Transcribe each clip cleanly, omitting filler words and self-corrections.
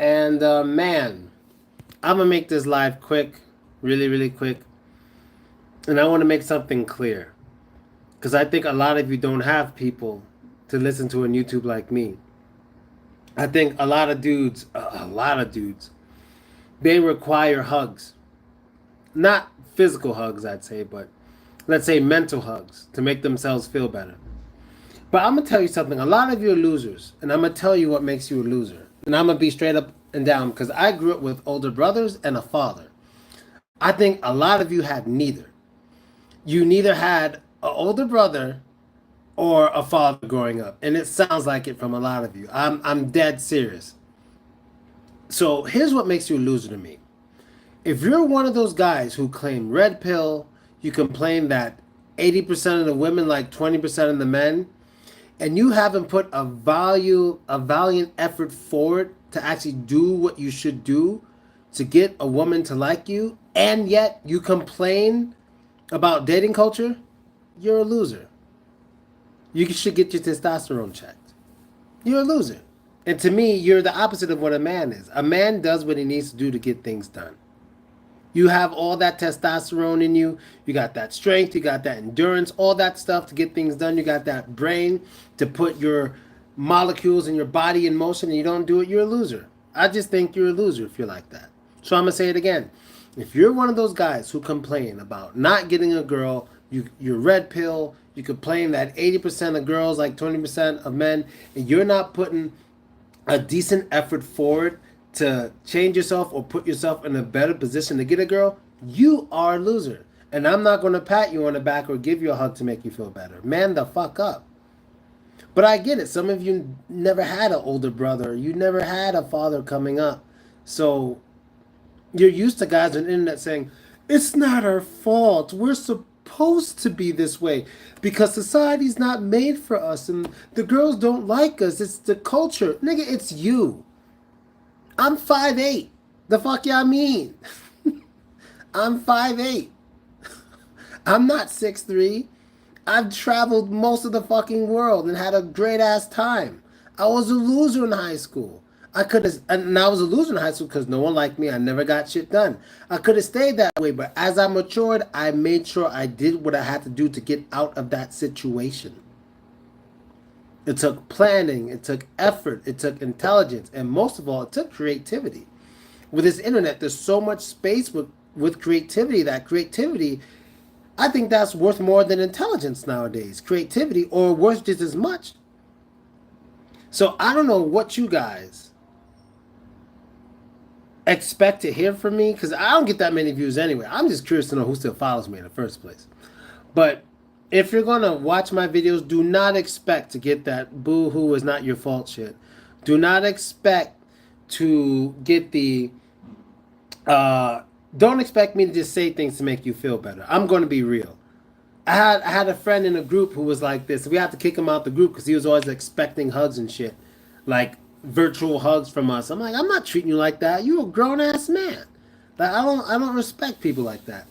And man, I'm gonna make this live quick, really, really quick. And I want to make something clear because I think a lot of you don't have people to listen to on YouTube like me. I think a lot of dudes, they require hugs. Not physical hugs, I'd say, but let's say mental hugs to make themselves feel better. But I'm going to tell you something. A lot of you are losers, and I'm going to tell you what makes you a loser. And I'm going to be straight up and down because I grew up with older brothers and a father. I think a lot of you had neither. You neither had an older brother or a father growing up, and it sounds like it from a lot of you. I'm dead serious. So here's what makes you a loser to me. If you're one of those guys who claim red pill, you complain that 80% of the women like 20% of the men, and you haven't put a valiant effort forward to actually do what you should do to get a woman to like you, and yet you complain about dating culture, you're a loser. You should get your testosterone checked. You're a loser. And to me, you're the opposite of what a man is. A man does what he needs to do to get things done. You have all that testosterone in you. You got that strength. You got that endurance. All that stuff to get things done. You got that brain to put your molecules in your body in motion, and you don't do it, you're a loser. I just think you're a loser if you're like that. So I'm going to say it again. If you're one of those guys who complain about not getting a girl, you're red pill, you complain that 80% of girls like 20% of men, and you're not putting a decent effort forward to change yourself or put yourself in a better position to get a girl, you are a loser. And I'm not going to pat you on the back or give you a hug to make you feel better. Man the fuck up. But I get it. Some of you never had an older brother. You never had a father coming up. So you're used to guys on the internet saying, it's not our fault. We're supposed to be this way because society's not made for us and the girls don't like us. It's the culture. Nigga, it's you. I'm 5'8". The fuck y'all mean? I'm 5'8". I'm not 6'3". I've traveled most of the fucking world and had a great ass time. I was a loser in high school. I was a loser in high school because no one liked me. I never got shit done. I could have stayed that way, but as I matured, I made sure I did what I had to do to get out of that situation. It took planning, it took effort, it took intelligence, and most of all, it took creativity. With this internet, there's so much space with creativity. That creativity, I think that's worth more than intelligence nowadays. Creativity, or worth just as much. So I don't know what you guys expect to hear from me, because I don't get that many views anyway. I'm just curious to know who still follows me in the first place. But if you're going to watch my videos, do not expect to get that boo-hoo is not your fault shit. Do not expect to get the... don't expect me to just say things to make you feel better. I'm going to be real. I had a friend in a group who was like this. We had to kick him out the group because he was always expecting hugs and shit. Like virtual hugs from us. I'm like, I'm not treating you like that. You're a grown-ass man. Like, I don't respect people like that.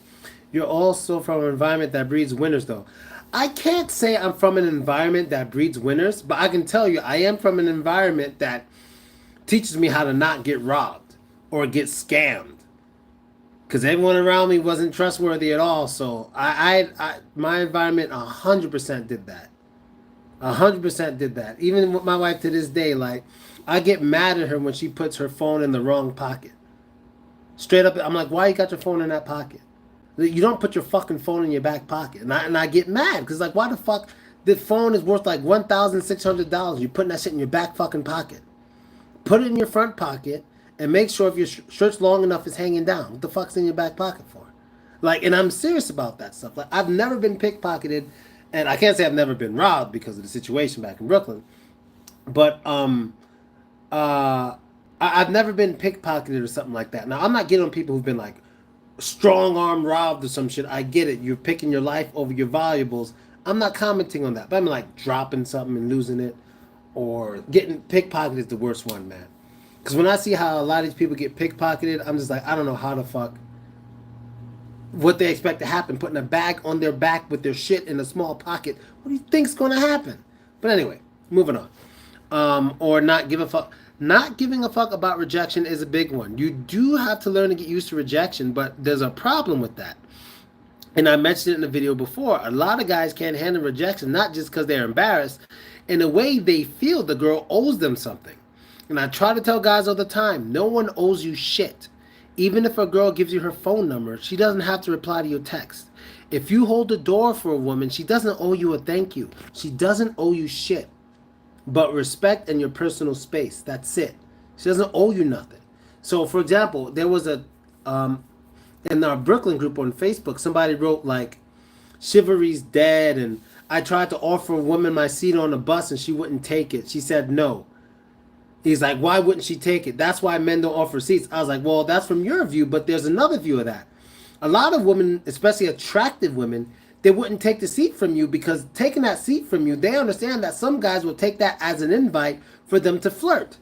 You're also from an environment that breeds winners, though. I can't say I'm from an environment that breeds winners, but I can tell you I am from an environment that teaches me how to not get robbed or get scammed. Because everyone around me wasn't trustworthy at all. So my environment 100% did that. 100% did that. Even with my wife to this day, like, I get mad at her when she puts her phone in the wrong pocket. Straight up, I'm like, why you got your phone in that pocket? You don't put your fucking phone in your back pocket. And I get mad because, like, why the fuck? The phone is worth like $1,600. You're putting that shit in your back fucking pocket. Put it in your front pocket and make sure if your shirt's long enough it's hanging down. What the fuck's in your back pocket for? Like, and I'm serious about that stuff. Like, I've never been pickpocketed, and I can't say I've never been robbed because of the situation back in Brooklyn. But I've never been pickpocketed or something like that. Now, I'm not getting on people who've been like strong arm robbed or some shit. I get it. You're picking your life over your valuables. I'm not commenting on that. But I'm like dropping something and losing it, or getting pickpocketed is the worst one, man. Because when I see how a lot of these people get pickpocketed, I'm just like, I don't know how the fuck, what they expect to happen. Putting a bag on their back with their shit in a small pocket. What do you think's going to happen? But anyway, moving on. Or not give a fuck. Not giving a fuck about rejection is a big one. You do have to learn to get used to rejection, but there's a problem with that. And I mentioned it in the video before. A lot of guys can't handle rejection, not just because they're embarrassed. In a way, they feel the girl owes them something. And I try to tell guys all the time, no one owes you shit. Even if a girl gives you her phone number, she doesn't have to reply to your text. If you hold the door for a woman, she doesn't owe you a thank you. She doesn't owe you shit. But respect and your personal space. That's it. She doesn't owe you nothing. So, for example, there was a in our Brooklyn group on Facebook, somebody wrote like, "Chivalry's dead," and I tried to offer a woman my seat on the bus and she wouldn't take it. She said no. He's like, "Why wouldn't she take it? That's why men don't offer seats." I was like, "Well, that's from your view, but there's another view of that. A lot of women, especially attractive women, they wouldn't take the seat from you because taking that seat from you, they understand that some guys will take that as an invite for them to flirt.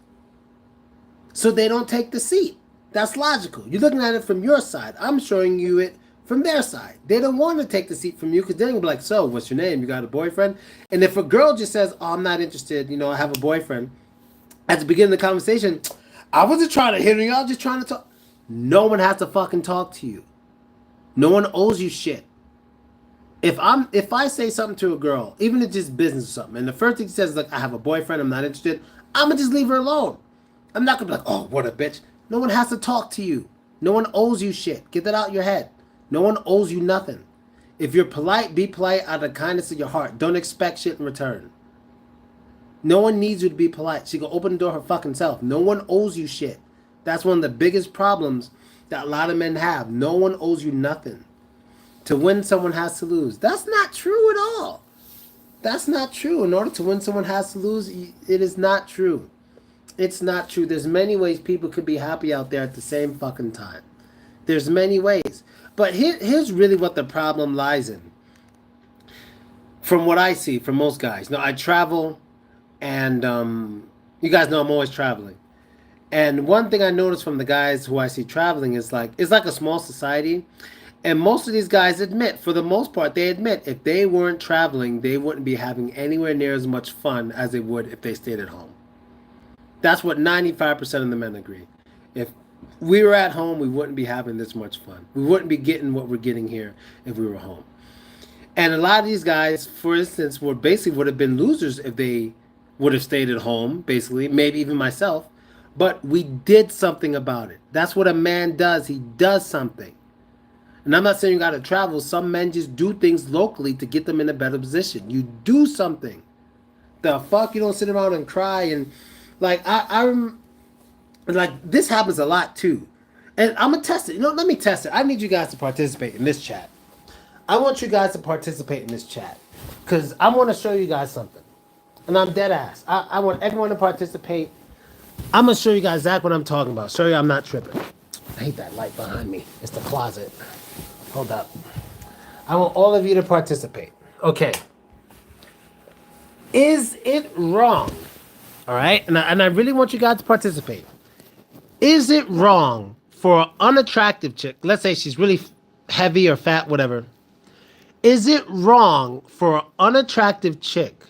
So they don't take the seat. That's logical. You're looking at it from your side. I'm showing you it from their side. They don't want to take the seat from you because they're going to be like, so, what's your name? You got a boyfriend? And if a girl just says, oh, I'm not interested, I have a boyfriend, at the beginning of the conversation, I wasn't trying to hit on you, I was just trying to talk. No one has to fucking talk to you. No one owes you shit. If I say something to a girl, even if it's just business or something, and the first thing she says is like, I have a boyfriend, I'm not interested, I'm going to just leave her alone. I'm not going to be like, oh, what a bitch. No one has to talk to you. No one owes you shit. Get that out your head. No one owes you nothing. If you're polite, be polite out of the kindness of your heart. Don't expect shit in return. No one needs you to be polite. She can open the door her fucking self. No one owes you shit. That's one of the biggest problems that a lot of men have. No one owes you nothing. To win, someone has to lose. That's not true at all. That's not true. In order to win, someone has to lose. It is not true. It's not true. There's many ways people could be happy out there at the same fucking time. There's many ways. But here's really what the problem lies in. From what I see, from most guys. Now, I travel, and you guys know I'm always traveling. And one thing I notice from the guys who I see traveling is like, it's like a small society. And most of these guys admit, for the most part, they admit if they weren't traveling, they wouldn't be having anywhere near as much fun as they would if they stayed at home. That's what 95% of the men agree. If we were at home, we wouldn't be having this much fun. We wouldn't be getting what we're getting here if we were home. And a lot of these guys, for instance, would have been losers if they would have stayed at home, basically, maybe even myself. But we did something about it. That's what a man does. He does something. And I'm not saying you got to travel. Some men just do things locally to get them in a better position. You do something. The fuck? You don't sit around and cry. And like, I'm like, this happens a lot too. And I'm going to test it. Let me test it. I need you guys to participate in this chat. I want you guys to participate in this chat. Because I want to show you guys something. And I'm dead ass. I want everyone to participate. I'm going to show you guys exactly what I'm talking about. Show you I'm not tripping. I hate that light behind me. It's the closet. Hold up. I want all of you to participate. Okay. Is it wrong? All right? And I really want you guys to participate. Is it wrong for an unattractive chick, let's say she's really heavy or fat, whatever. Is it wrong for an unattractive chick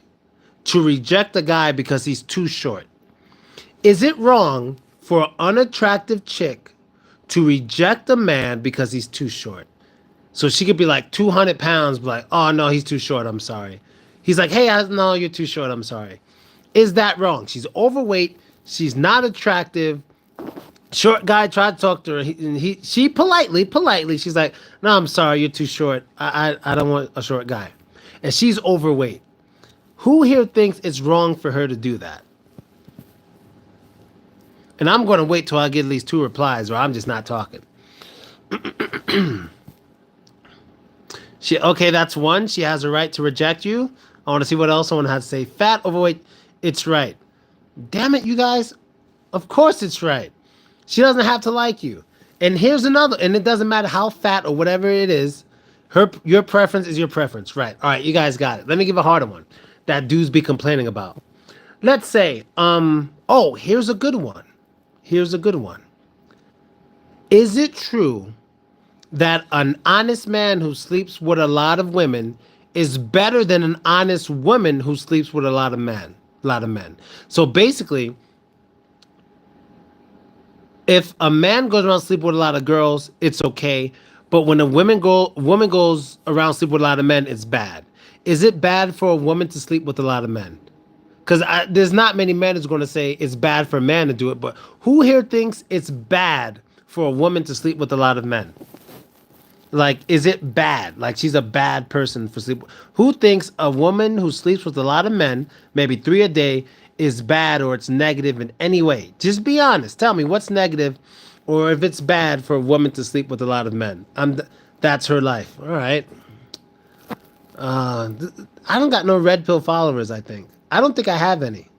to reject a guy because he's too short? Is it wrong for an unattractive chick to reject a man because he's too short? So she could be like 200 pounds, be like, oh, no, he's too short, I'm sorry. He's like, hey, no, you're too short, I'm sorry. Is that wrong? She's overweight. She's not attractive. Short guy tried to talk to her. She politely, she's like, no, I'm sorry, you're too short. I don't want a short guy. And she's overweight. Who here thinks it's wrong for her to do that? And I'm going to wait till I get at least 2 replies or I'm just not talking. Okay, that's 1. She has a right to reject you. I want to see what else someone has to say. Fat, overweight, it's right. Damn it, you guys. Of course it's right. She doesn't have to like you. And here's another, and it doesn't matter how fat or whatever it is. Your preference is your preference. Right. All right, you guys got it. Let me give a harder one that dudes be complaining about. Let's say, here's a good one. Here's a good one. Is it true that an honest man who sleeps with a lot of women is better than an honest woman who sleeps with a lot of men? So basically, If a man goes around sleeping with a lot of girls, it's okay. But when a woman goes around sleeping with a lot of men, it's bad. Is it bad for a woman to sleep with a lot of men? Because there's not many men who's going to say it's bad for a man to do it. But who here thinks it's bad for a woman to sleep with a lot of men? Like, is it bad? Like, she's a bad person for sleep. Who thinks a woman who sleeps with a lot of men, maybe 3 a day, is bad or it's negative in any way? Just be honest. Tell me what's negative, or if it's bad for a woman to sleep with a lot of men. That's her life. All right. I don't got no red pill followers. I don't think I have any.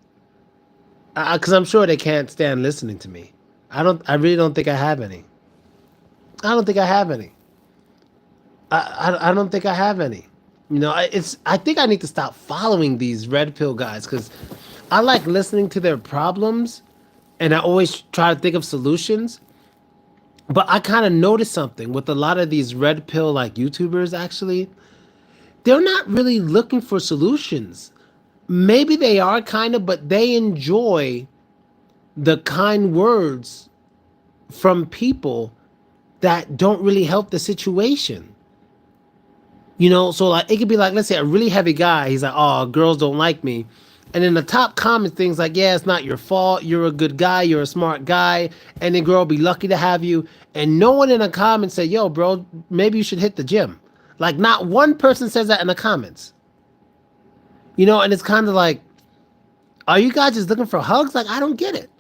Because I'm sure they can't stand listening to me. I really don't think I have any. I don't think I have any. I don't think I have any. I think I need to stop following these red pill guys because I like listening to their problems, and I always try to think of solutions. But I kind of noticed something with a lot of these red pill like YouTubers. Actually, they're not really looking for solutions. Maybe they are kind of, but they enjoy the kind words from people that don't really help the situation. So like it could be like, let's say a really heavy guy, he's like, oh, girls don't like me. And then the top comment things like, yeah, it's not your fault. You're a good guy. You're a smart guy. And the girl will be lucky to have you. And no one in the comments say, yo, bro, maybe you should hit the gym. Like not one person says that in the comments. And it's kind of like, are you guys just looking for hugs? Like, I don't get it.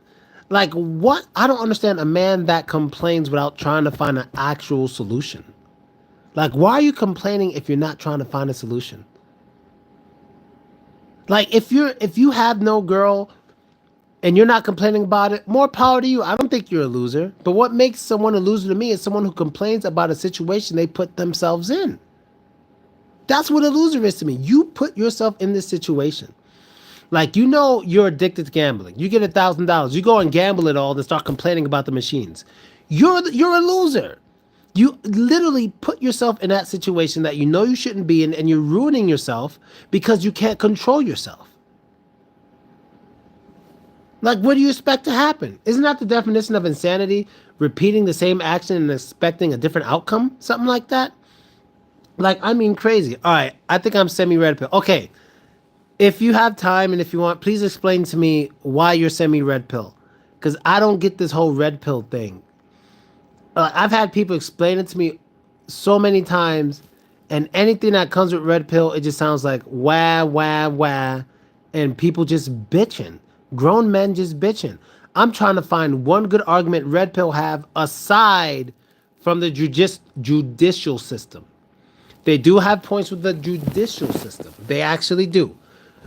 Like, what? I don't understand a man that complains without trying to find an actual solution. Like, why are you complaining if you're not trying to find a solution? Like, if you have no girl and you're not complaining about it, more power to you. I don't think you're a loser. But what makes someone a loser to me is someone who complains about a situation they put themselves in. That's what a loser is to me. You put yourself in this situation. Like, you're addicted to gambling. You get $1,000. You go and gamble it all and start complaining about the machines. You're a loser. You literally put yourself in that situation that you shouldn't be in, and you're ruining yourself because you can't control yourself. Like, what do you expect to happen? Isn't that the definition of insanity? Repeating the same action and expecting a different outcome? Something like that? Like, I mean, crazy. All right, I think I'm semi-red pill. Okay, if you have time and if you want, please explain to me why you're semi-red pill. Because I don't get this whole red pill thing. I've had people explain it to me so many times, and anything that comes with red pill, it just sounds like wah, wah, wah, and people just bitching. Grown men just bitching. I'm trying to find one good argument red pill have aside from the judicial system. They do have points with the judicial system. They actually do.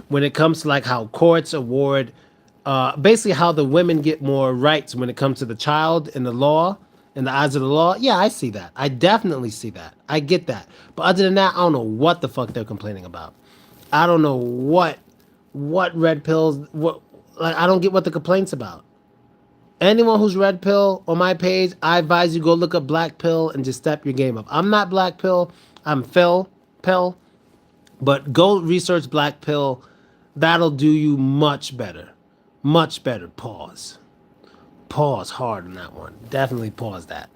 When it comes to like how courts award, basically how the women get more rights when it comes to the child and the law, in the eyes of the law. Yeah, I see that. I definitely see that. I get that. But other than that, I don't know what the fuck they're complaining about. I don't know what red pills, like I don't get what the complaint's about. Anyone who's red pill on my page, I advise you go look up black pill and just step your game up. I'm not black pill. I'm Phil pill. But go research black pill. That'll do you much better. Much better. Pause hard on that one. Definitely pause that.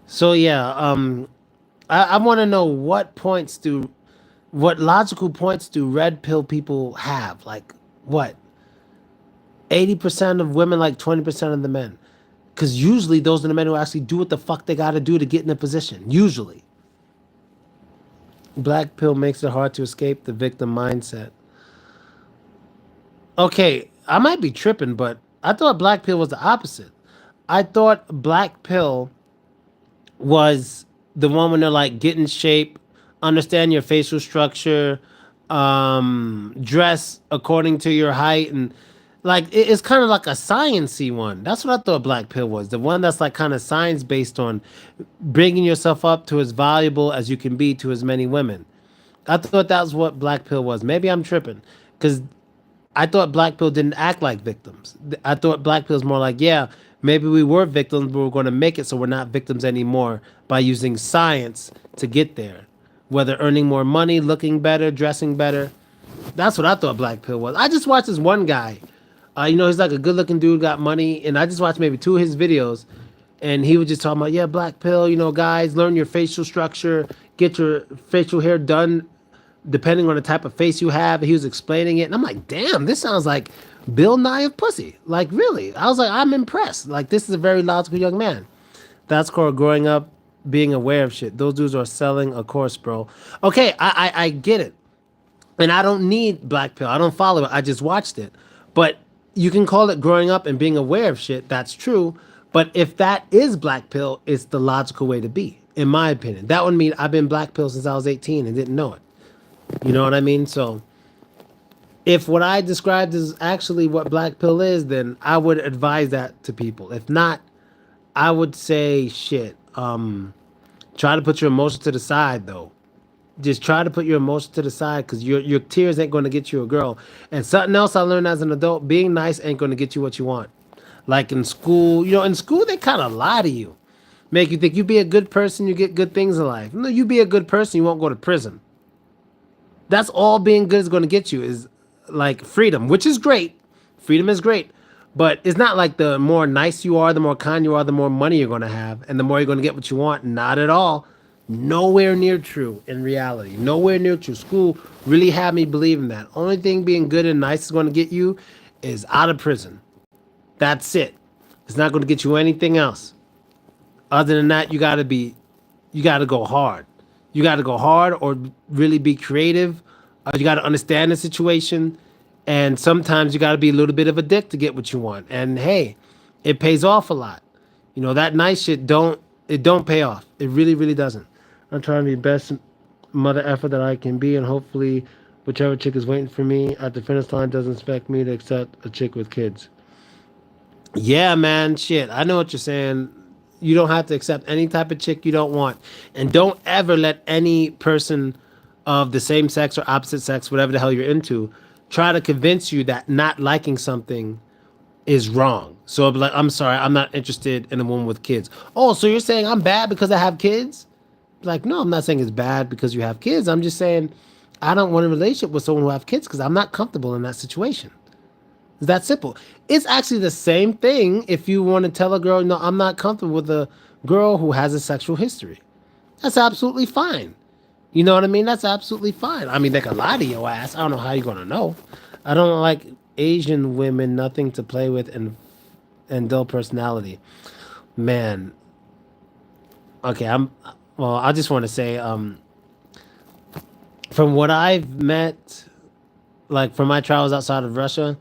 So yeah, I want to know what logical points do red pill people have? Like what? 80% of women like 20% of the men. Because usually those are the men who actually do what the fuck they got to do to get in a position. Usually. Black pill makes it hard to escape the victim mindset. Okay, I might be tripping, but I thought black pill was the opposite. I thought black pill was the one when they're like get in shape, understand your facial structure, dress according to your height, and like it's kind of like a sciencey one. That's what I thought black pill was. The one that's like kind of science based on bringing yourself up to as valuable as you can be to as many women. I thought that was what black pill was. Maybe I'm tripping because I thought black pill didn't act like victims. I thought black pill is more like, yeah, maybe we were victims, but we're going to make it so we're not victims anymore by using science to get there. Whether earning more money, looking better, dressing better. That's what I thought black pill was. I just watched this one guy. He's like a good looking dude, got money, and I just watched maybe two of his videos, and he was just talking about, yeah, black pill, guys, learn your facial structure, get your facial hair done depending on the type of face you have. He was explaining it, and I'm like, damn, this sounds like Bill Nye of pussy. Like, really? I was like, I'm impressed. Like, this is a very logical young man. That's called growing up, being aware of shit. Those dudes are selling a course, bro. Okay, I get it. And I don't need Black Pill. I don't follow it. I just watched it. But you can call it growing up and being aware of shit. That's true. But if that is Black Pill, it's the logical way to be, in my opinion. That would mean I've been Black Pill since I was 18 and didn't know it. You know what I mean? So if what I described is actually what Black Pill is, then I would advise that to people. If not, I would say shit. Try to put your emotions to the side though. Just try to put your emotions to the side because your tears ain't going to get you a girl. And something else I learned as an adult: being nice ain't going to get you what you want. Like in school, in school they kind of lie to you, make you think you be a good person, you get good things in life. No, you be a good person, you won't go to prison. That's all being good is going to get you is like freedom, which is great. Freedom is great. But it's not like the more nice you are, the more kind you are, the more money you're going to have, and the more you're going to get what you want. Not at all. Nowhere near true in reality. Nowhere near true. School really had me believing that. Only thing being good and nice is going to get you is out of prison. That's it. It's not going to get you anything else. Other than that, you got to go hard. You got to go hard or really be creative. You got to understand the situation. And sometimes you got to be a little bit of a dick to get what you want. And hey, it pays off a lot. That nice shit don't pay off. It really, really doesn't. I'm trying to be best mother effer that I can be, and hopefully whichever chick is waiting for me at the finish line doesn't expect me to accept a chick with kids. Yeah, man, shit. I know what you're saying. You don't have to accept any type of chick you don't want. And don't ever let any person of the same sex or opposite sex, whatever the hell you're into, try to convince you that not liking something is wrong. So I'm like, I'm sorry, I'm not interested in a woman with kids. Oh, so you're saying I'm bad because I have kids? Like, no, I'm not saying it's bad because you have kids. I'm just saying I don't want a relationship with someone who have kids because I'm not comfortable in that situation. It's that simple. It's actually the same thing if you want to tell a girl, no, I'm not comfortable with a girl who has a sexual history. That's absolutely fine. You know what I mean? That's absolutely fine. I mean, they can lie to your ass. I don't know how you're gonna know. I don't like Asian women, nothing to play with, and dull personality. Man, okay, well, I just want to say, from what I've met, like from my travels outside of Russia,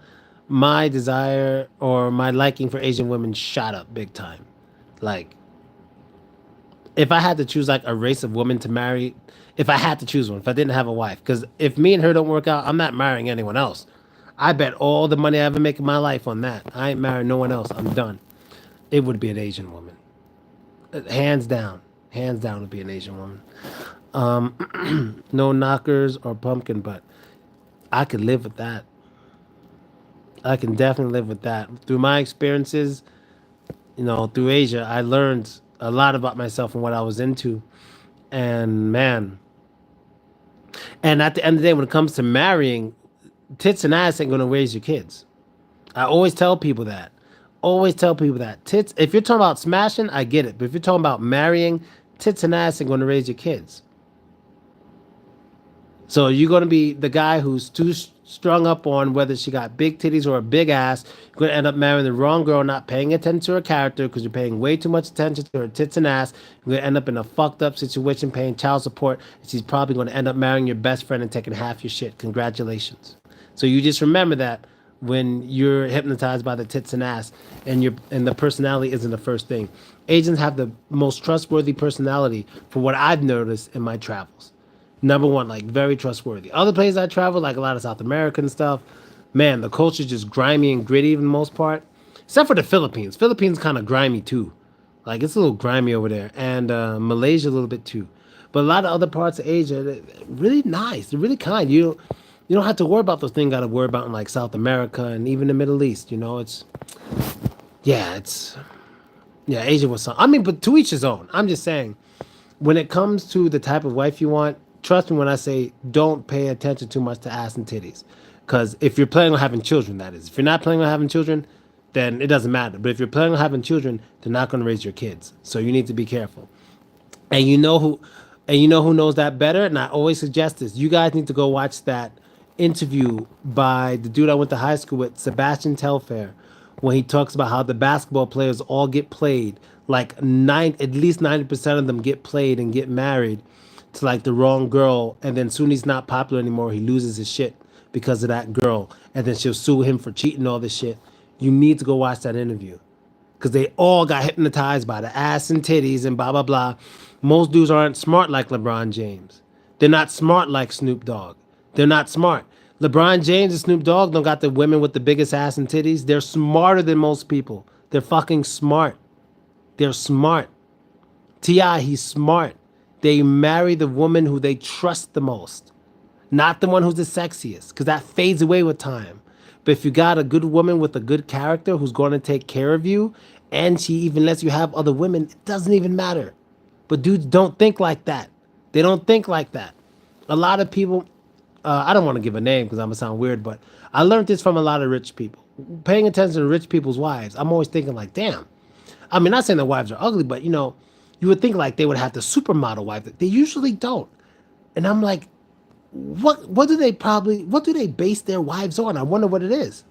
my desire or my liking for Asian women shot up big time. Like, if I had to choose like a race of women to marry, if I had to choose one, if I didn't have a wife, because if me and her don't work out, I'm not marrying anyone else. I bet all the money I ever make in my life on that. I ain't marrying no one else. I'm done. It would be an Asian woman. Hands down. Hands down would be an Asian woman. No knockers or pumpkin, but I could live with that. I can definitely live with that. Through my experiences, through Asia, I learned a lot about myself and what I was into. And man, and at the end of the day, when it comes to marrying, tits and ass ain't gonna raise your kids. I always tell people that. Always tell people that. Tits, if you're talking about smashing, I get it. But if you're talking about marrying, tits and ass ain't gonna raise your kids. So you're going to be the guy who's too strung up on whether she got big titties or a big ass. You're going to end up marrying the wrong girl, not paying attention to her character because you're paying way too much attention to her tits and ass. You're going to end up in a fucked up situation paying child support. And she's probably going to end up marrying your best friend and taking half your shit. Congratulations. So you just remember that when you're hypnotized by the tits and ass and the personality isn't the first thing. Asians have the most trustworthy personality for what I've noticed in my travels. Number one, like very trustworthy. Other places I travel, like a lot of South American stuff, man, the culture's just grimy and gritty for the most part. Except for the Philippines. Philippines kind of grimy too. Like it's a little grimy over there. And Malaysia a little bit too. But a lot of other parts of Asia, they're really nice. They're really kind. You don't have to worry about those things you gotta worry about in like South America and even the Middle East. It's yeah, Asia was some. I mean, but to each his own. I'm just saying, when it comes to the type of wife you want, trust me when I say don't pay attention too much to ass and titties. Because if you're planning on having children, that is. If you're not planning on having children, then it doesn't matter. But if you're planning on having children, they're not going to raise your kids. So you need to be careful. And you know who knows that better? And I always suggest this. You guys need to go watch that interview by the dude I went to high school with, Sebastian Telfair, when he talks about how the basketball players all get played. Like at least 90% of them get played and get married to like the wrong girl, and then soon he's not popular anymore. He loses his shit because of that girl, and then she'll sue him for cheating, all this shit. You need to go watch that interview because they all got hypnotized by the ass and titties and blah blah blah. Most dudes aren't smart like LeBron James. They're not smart like Snoop Dogg. They're not smart. LeBron James and Snoop Dogg don't got the women with the biggest ass and titties. They're smarter than most people. They're fucking smart. They're smart. T.I., he's smart. They marry the woman who they trust the most, not the one who's the sexiest, because that fades away with time. But if you got a good woman with a good character who's going to take care of you, and she even lets you have other women, it doesn't even matter. But dudes don't think like that. They don't think like that. A lot of people, I don't want to give a name because I'm going to sound weird, but I learned this from a lot of rich people. Paying attention to rich people's wives, I'm always thinking like, damn. I mean, not saying their wives are ugly, but you would think like they would have the supermodel wife. They usually don't. And I'm like, what do they base their wives on? I wonder what it is.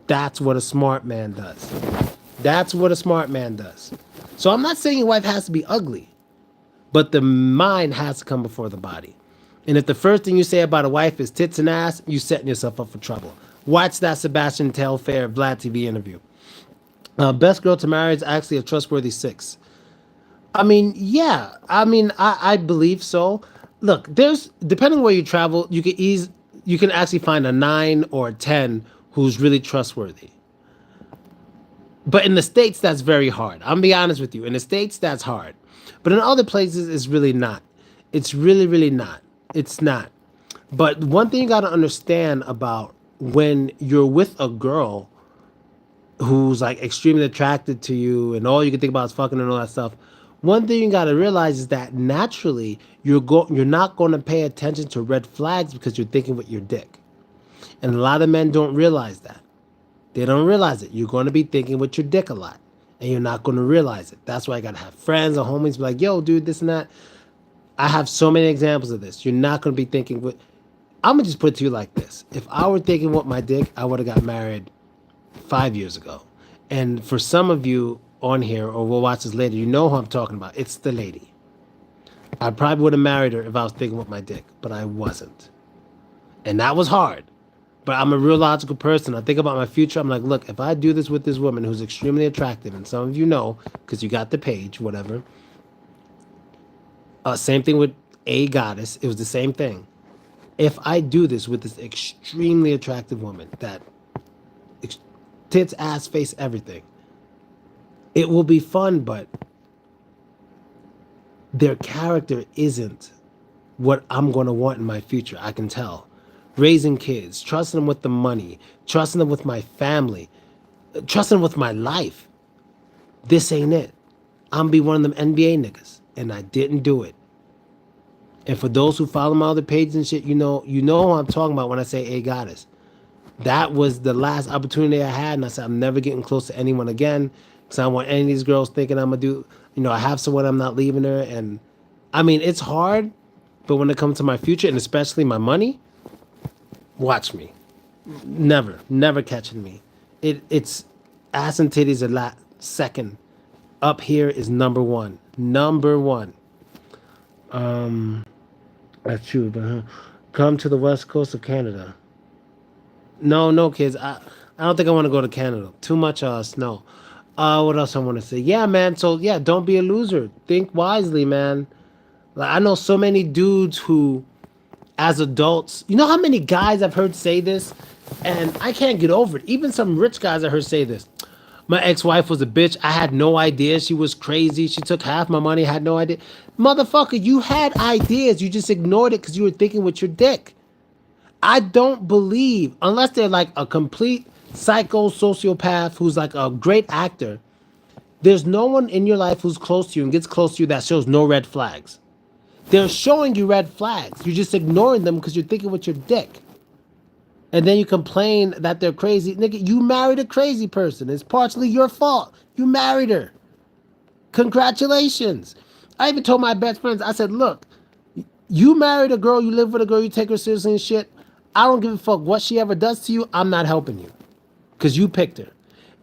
That's what a smart man does. That's what a smart man does. So I'm not saying your wife has to be ugly, but the mind has to come before the body. And if the first thing you say about a wife is tits and ass, you setting yourself up for trouble. Watch that Sebastian Telfair Vlad TV interview. Best girl to marry is actually a trustworthy 6. I mean, yeah. I believe so. Look, there's depending where you travel, you can actually find a 9 or a 10 who's really trustworthy. But in the States, that's very hard. I'm gonna be honest with you. In the States, that's hard. But in other places, it's really not. It's really, really not. It's not. But one thing you gotta understand about when you're with a girl who's like extremely attracted to you and all you can think about is fucking and all that stuff. One thing you gotta realize is that naturally you're not gonna pay attention to red flags because you're thinking with your dick. And a lot of men don't realize that. They don't realize it. You're gonna be thinking with your dick a lot. And you're not gonna realize it. That's why I gotta have friends or homies be like, yo, dude, this and that. I have so many examples of this. You're not gonna be thinking with I'm gonna just put it to you like this. If I were thinking with my dick, I would have got married 5 years ago. And for some of you on here, or we'll watch this later, you know who I'm talking about. It's the lady. I probably would have married her if I was thinking with my dick, but I wasn't. And that was hard. But I'm a real logical person. I think about my future. I'm like, look, if I do this with this woman who's extremely attractive, and some of you know, because you got the page, whatever. Same thing with a goddess. It was the same thing. If I do this with this extremely attractive woman that tits, ass, face, everything, it will be fun, but their character isn't what I'm going to want in my future. I can tell. Raising kids, trusting them with the money, trusting them with my family, trusting them with my life. This ain't it. I'm be one of them NBA niggas, and I didn't do it. And for those who follow my other pages and shit, you know who I'm talking about when I say a goddess. That was the last opportunity I had, and I said I'm never getting close to anyone again because I don't want any of these girls thinking I'm gonna do. I have someone, I'm not leaving her, and I mean it's hard, but when it comes to my future and especially my money, watch me. Never catching me. It's ass and titties second. Up here is number one. Number one. That's true, but come to the west coast of Canada. No, kids. I don't think I want to go to Canada. Too much snow. What else I want to say? Yeah, man. So yeah, don't be a loser. Think wisely, man. Like I know so many dudes who, as adults, you know how many guys I've heard say this, and I can't get over it. Even some rich guys I heard say this. My ex-wife was a bitch. I had no idea. She was crazy. She took half my money. I had no idea. Motherfucker, you had ideas. You just ignored it because you were thinking with your dick. I don't believe, unless they're like a complete psycho sociopath who's like a great actor, there's no one in your life who's close to you and gets close to you that shows no red flags. They're showing you red flags. You're just ignoring them because you're thinking with your dick. And then you complain that they're crazy. Nigga, you married a crazy person. It's partially your fault. You married her. Congratulations. I even told my best friends, I said, look, you married a girl, you live with a girl, you take her seriously and shit. I don't give a fuck what she ever does to you. I'm not helping you because you picked her.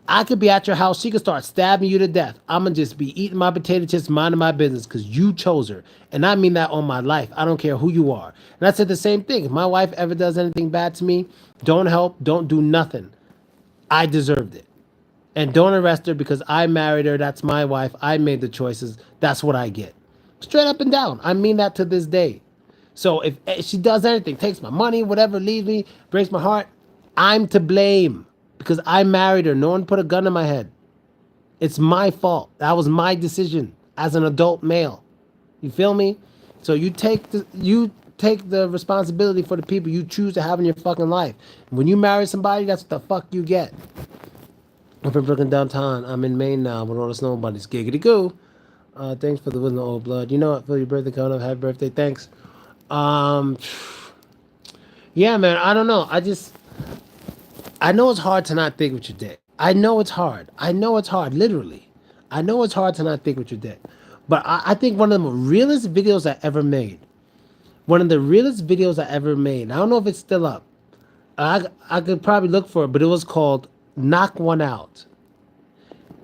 I could be at your house. She could start stabbing you to death. I'm going to just be eating my potato chips, minding my business because you chose her. And I mean that on my life. I don't care who you are. And I said the same thing. If my wife ever does anything bad to me, don't help, don't do nothing. I deserved it. And don't arrest her because I married her. That's my wife. I made the choices. That's what I get. Straight up and down. I mean that to this day. So if she does anything, takes my money, whatever, leaves me, breaks my heart, I'm to blame because I married her. No one put a gun in my head. It's my fault. That was my decision as an adult male. You feel me? So you take the responsibility for the people you choose to have in your fucking life. When you marry somebody, that's what the fuck you get. I'm from Brooklyn downtown. I'm in Maine now with all the snow bunnies. Giggity goo. Thanks for the wisdom, old blood. You know what? For your birthday coming up. Happy birthday. Thanks. Um, yeah, man. I don't know. I know it's hard to not think with your dick. I know it's hard. I know it's hard. Literally, I know it's hard to not think with your dick. But I think one of the realest videos I ever made. One of the realest videos I ever made. I don't know if it's still up. I could probably look for it, but it was called "Knock One Out."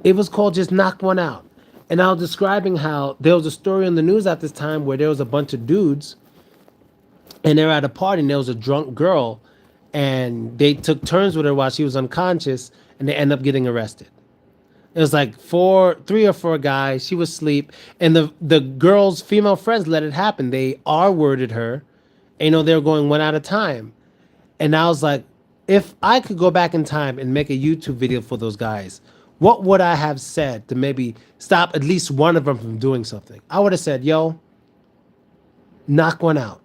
It was called just "Knock One Out," and I was describing how there was a story on the news at this time where there was a bunch of dudes and they were at a party and there was a drunk girl and they took turns with her while she was unconscious and they end up getting arrested. It was like three or four guys. She was asleep, and the girl's female friends let it happen. They R-worded her, and they were going one at a time. And I was like, if I could go back in time and make a YouTube video for those guys, what would I have said to maybe stop at least one of them from doing something? I would have said, yo, knock one out.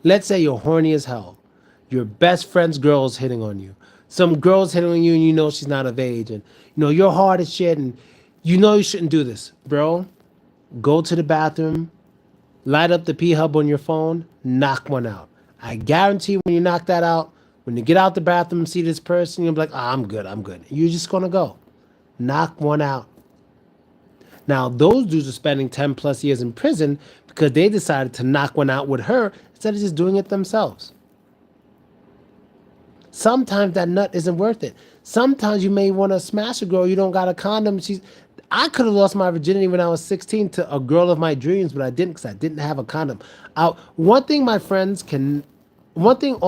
Let's say you're horny as hell. Your best friend's girl is hitting on you. Some girl's hitting on you and you know she's not of age. And you're hard as shit and you shouldn't do this. Bro, go to the bathroom, light up the P-Hub on your phone, knock one out. I guarantee when you knock that out, when you get out the bathroom and see this person, you'll be like, I'm good. You're just going to go. Knock one out. Now, those dudes are spending 10 plus years in prison because they decided to knock one out with her instead of just doing it themselves. Sometimes that nut isn't worth it. Sometimes you may want to smash a girl, you don't got a condom. I could have lost my virginity when I was 16 to a girl of my dreams, but I didn't because I didn't have a condom. One thing all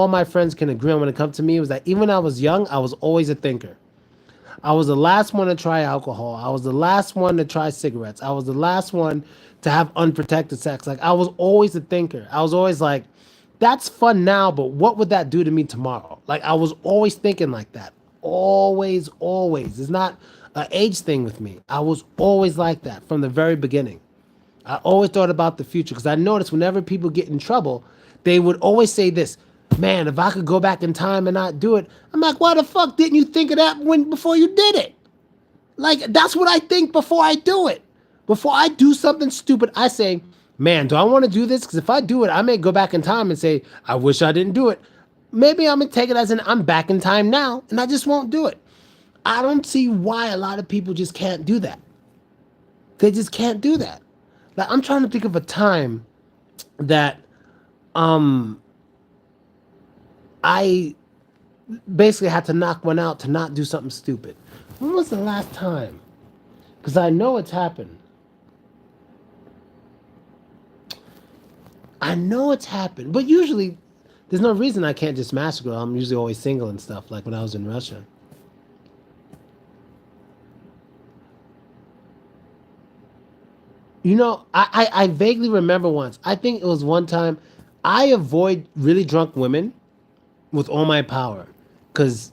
my friends can agree on when it comes to me was that even when I was young, I was always a thinker. I was the last one to try alcohol. I was the last one to try cigarettes. I was the last one to have unprotected sex. Like, I was always a thinker. I was always like, that's fun now, but what would that do to me tomorrow? Like, I was always thinking like that. Always, always. It's not an age thing with me. I was always like that from the very beginning. I always thought about the future because I noticed whenever people get in trouble, they would always say this, man, if I could go back in time and not do it. I'm like, why the fuck didn't you think of that before you did it? Like, that's what I think before I do it. Before I do something stupid, I say, man, do I want to do this? Because if I do it, I may go back in time and say, I wish I didn't do it. Maybe I'm going to take it as I'm back in time now, and I just won't do it. I don't see why a lot of people just can't do that. They just can't do that. Like, I'm trying to think of a time that I basically had to knock one out to not do something stupid. When was the last time? Because I know it's happened. But usually, there's no reason I can't just smash a girl. I'm usually always single and stuff, like when I was in Russia. I vaguely remember once. I think it was one time I avoid really drunk women with all my power. Because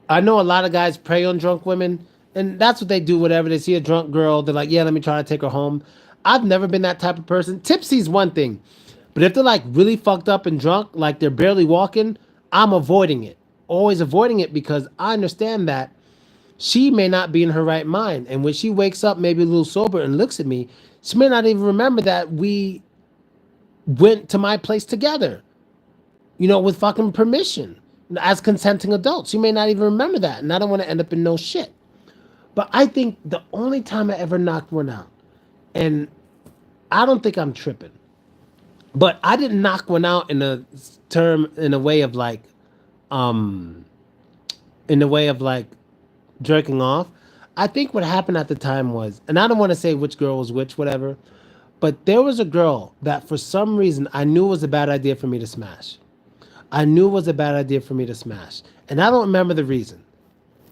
I know a lot of guys prey on drunk women, and that's what they do. Whatever they see a drunk girl, they're like, "Yeah, let me try to take her home." I've never been that type of person. Tipsy's one thing, but if they're like really fucked up and drunk, like they're barely walking, I'm avoiding it. Always avoiding it because I understand that she may not be in her right mind, and when she wakes up, maybe a little sober and looks at me, She may not even remember that we went to my place together, with fucking permission as consenting adults. She may not even remember that. And I don't want to end up in no shit. But I think the only time I ever knocked one out, and I don't think I'm tripping, but I didn't knock one out in a way of like, um, in the way of like jerking off. I think what happened at the time was, and I don't want to say which girl was which, whatever, but there was a girl that for some reason I knew was a bad idea for me to smash. I knew it was a bad idea for me to smash, and I don't remember the reason.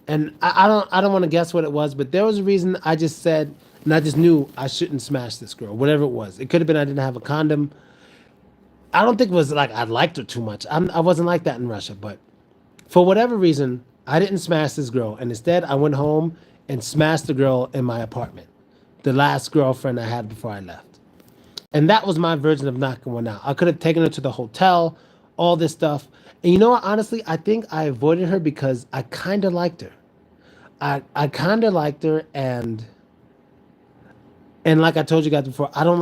And I don't want to guess what it was, but there was a reason I just said, and I just knew I shouldn't smash this girl, whatever it was. It could have been I didn't have a condom. I don't think it was like I liked her too much. I wasn't like that in Russia, but for whatever reason, I didn't smash this girl, and instead I went home and smashed the girl in my apartment, the last girlfriend I had before I left. And that was my version of knocking one out. I could have taken her to the hotel, all this stuff. And you know what? Honestly, I think I avoided her because I kind of liked her. I kind of liked her, and like I told you guys before, I don't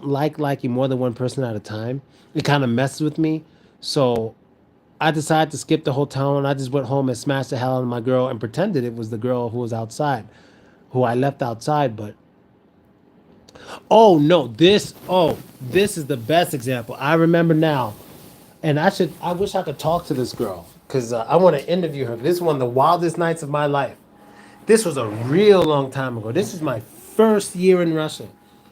like liking more than one person at a time. It kind of messes with me. So I decided to skip the whole town, and I just went home and smashed the hell out of my girl and pretended it was the girl who was outside, who I left outside. But oh no, this is the best example. I remember now, and I wish I could talk to this girl because I want to interview her. This is one of the wildest nights of my life. This was a real long time ago. This was my first year in Russia.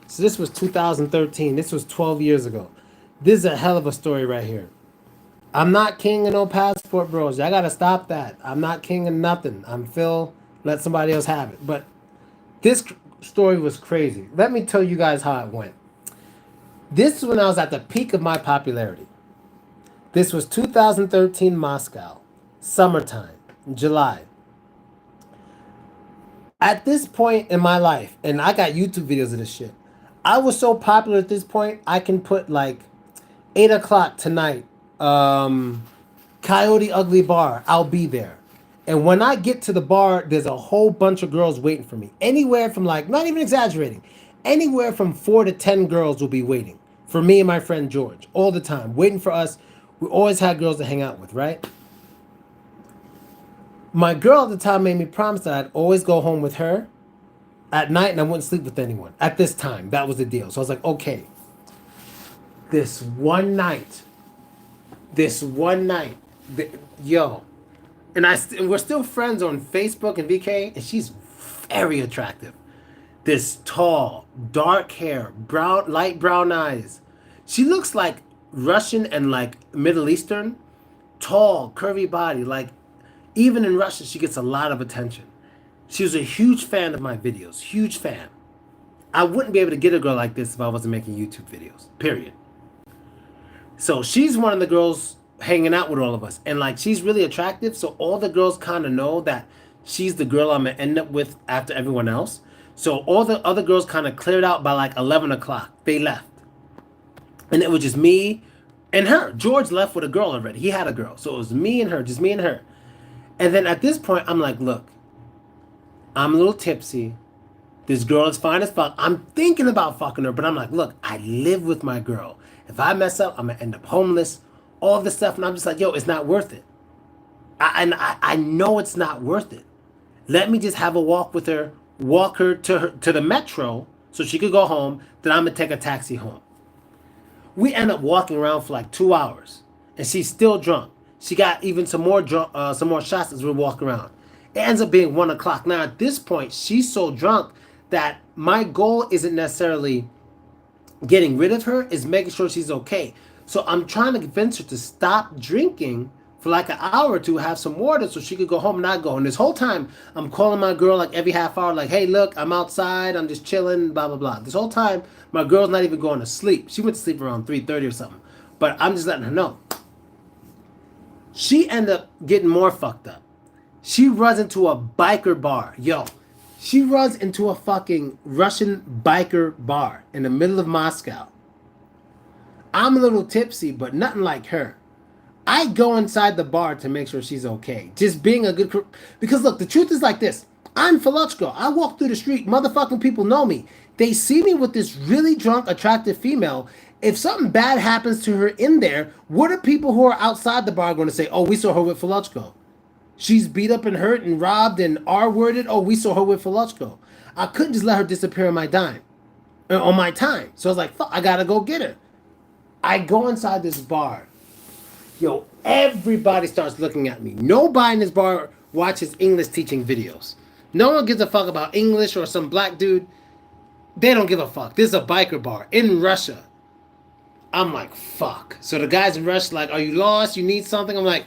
So this was 2013. This was 12 years ago. This is a hell of a story right here. I'm not king of no passport bros. I gotta stop that. I'm not king of nothing. I'm Phil. Let somebody else have it. But this story was crazy. Let me tell you guys how it went. This is when I was at the peak of my popularity. This was 2013 Moscow, summertime, July. At this point in my life, and I got YouTube videos of this shit, I was so popular at this point, I can put like 8 o'clock tonight, Coyote Ugly Bar, I'll be there. And when I get to the bar, there's a whole bunch of girls waiting for me. Anywhere from like, not even exaggerating, anywhere from 4 to 10 girls will be waiting for me and my friend George all the time, waiting for us. We always had girls to hang out with, right? My girl at the time made me promise that I'd always go home with her at night and I wouldn't sleep with anyone. At this time, that was the deal. So I was like, okay, this one night, yo, and we're still friends on Facebook and VK, and she's very attractive. This tall, dark hair, light brown eyes. She looks like Russian and like Middle Eastern, tall, curvy body. Like even in Russia, she gets a lot of attention. She was a huge fan of my videos, huge fan. I wouldn't be able to get a girl like this if I wasn't making YouTube videos, period. So she's one of the girls hanging out with all of us. And like she's really attractive, so all the girls kind of know that she's the girl I'm gonna end up with after everyone else. So all the other girls kind of cleared out by like 11 o'clock. They left. And it was just me and her. George left with a girl already. He had a girl. So it was me and her, just me and her. And then at this point, I'm like, look, I'm a little tipsy. This girl is fine as fuck. I'm thinking about fucking her, but I'm like, look, I live with my girl. If I mess up, I'm going to end up homeless, all this stuff. And I'm just like, yo, it's not worth it. I know it's not worth it. Let me just have a walk with her, walk her to the metro so she could go home. Then I'm going to take a taxi home. We end up walking around for like 2 hours, and she's still drunk. She got even some more shots as we walk around. It ends up being 1 o'clock. Now at this point, she's so drunk that my goal isn't necessarily getting rid of her, is making sure she's okay. So I'm trying to convince her to stop drinking for like an hour or two, have some water so she could go home and not go. And this whole time, I'm calling my girl like every half hour, like, hey, look, I'm outside, I'm just chilling, blah, blah, blah. This whole time, my girl's not even going to sleep. She went to sleep around 3:30 or something. But I'm just letting her know. She ended up getting more fucked up. She runs into a biker bar. Yo, she runs into a fucking Russian biker bar in the middle of Moscow. I'm a little tipsy, but nothing like her. I go inside the bar to make sure she's okay. Just being a good... Because look, the truth is like this. I'm Philko. I walk through the street. Motherfucking people know me. They see me with this really drunk, attractive female. If something bad happens to her in there, what are people who are outside the bar going to say? Oh, we saw her with Philko. She's beat up and hurt and robbed and R-worded. Oh, we saw her with Philko. I couldn't just let her disappear on my dime, on my time. So I was like, fuck, I gotta go get her. I go inside this bar. Yo, everybody starts looking at me. Nobody in this bar watches English teaching videos. No one gives a fuck about English or some black dude. They don't give a fuck. This is a biker bar in Russia. I'm like, fuck. So the guys in Russia like, are you lost? You need something? I'm like,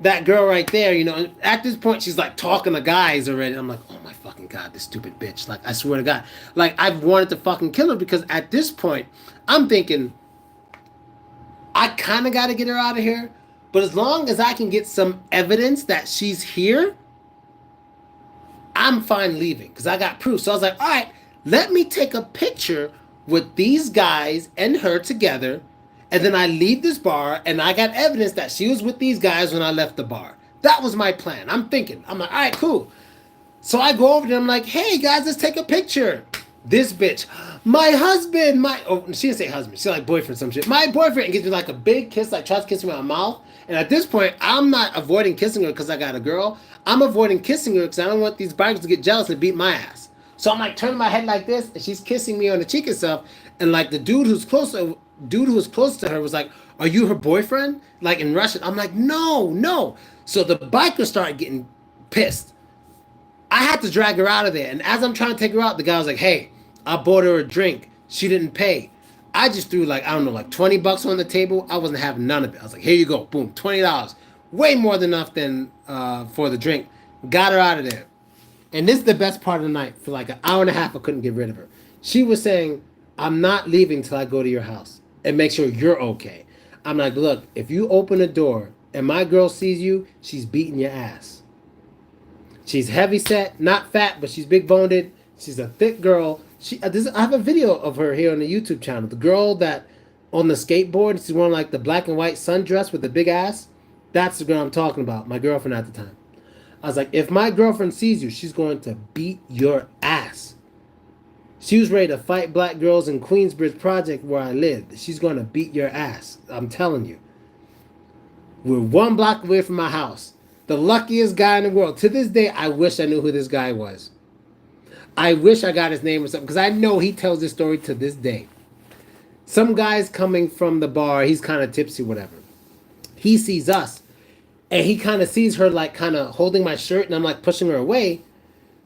that girl right there, you know. At this point, she's like talking to guys already. I'm like, oh my fucking God, this stupid bitch. Like, I swear to God. Like, I've wanted to fucking kill her because at this point, I'm thinking, I kind of got to get her out of here. But as long as I can get some evidence that she's here, I'm fine leaving because I got proof. So I was like, all right, let me take a picture with these guys and her together. And then I leave this bar and I got evidence that she was with these guys when I left the bar. That was my plan. I'm thinking, I'm like, all right, cool. So I go over there. I'm like, hey guys, let's take a picture. This bitch, my husband, she didn't say husband. She like boyfriend, some shit. My boyfriend gives me like a big kiss, like tries to kiss me on my mouth. And at this point, I'm not avoiding kissing her because I got a girl. I'm avoiding kissing her because I don't want these bikers to get jealous and beat my ass. So I'm like turning my head like this, and she's kissing me on the cheek and stuff. And like the dude who was close to her was like, "Are you her boyfriend?" Like in Russian. I'm like, "No, no." So the bikers started getting pissed. I had to drag her out of there. And as I'm trying to take her out, the guy was like, hey, I bought her a drink. She didn't pay. I just threw like, I don't know, like $20 on the table. I wasn't having none of it. I was like, here you go. Boom, $20. Way more than enough than for the drink. Got her out of there. And this is the best part of the night. For like an hour and a half, I couldn't get rid of her. She was saying, I'm not leaving till I go to your house and make sure you're okay. I'm like, look, if you open the door and my girl sees you, she's beating your ass. She's heavy set, not fat, but she's big boned. She's a thick girl. I have a video of her here on the YouTube channel. The girl that on the skateboard, she's wearing like the black and white sundress with the big ass. That's the girl I'm talking about, my girlfriend at the time. I was like, if my girlfriend sees you, she's going to beat your ass. She was ready to fight black girls in Queensbridge Project where I lived. She's going to beat your ass. I'm telling you. We're 1 block away from my house. The luckiest guy in the world. To this day, I wish I knew who this guy was. I wish I got his name or something because I know he tells this story to this day. Some guy's coming from the bar. He's kind of tipsy, whatever. He sees us and he kind of sees her like kind of holding my shirt and I'm like pushing her away.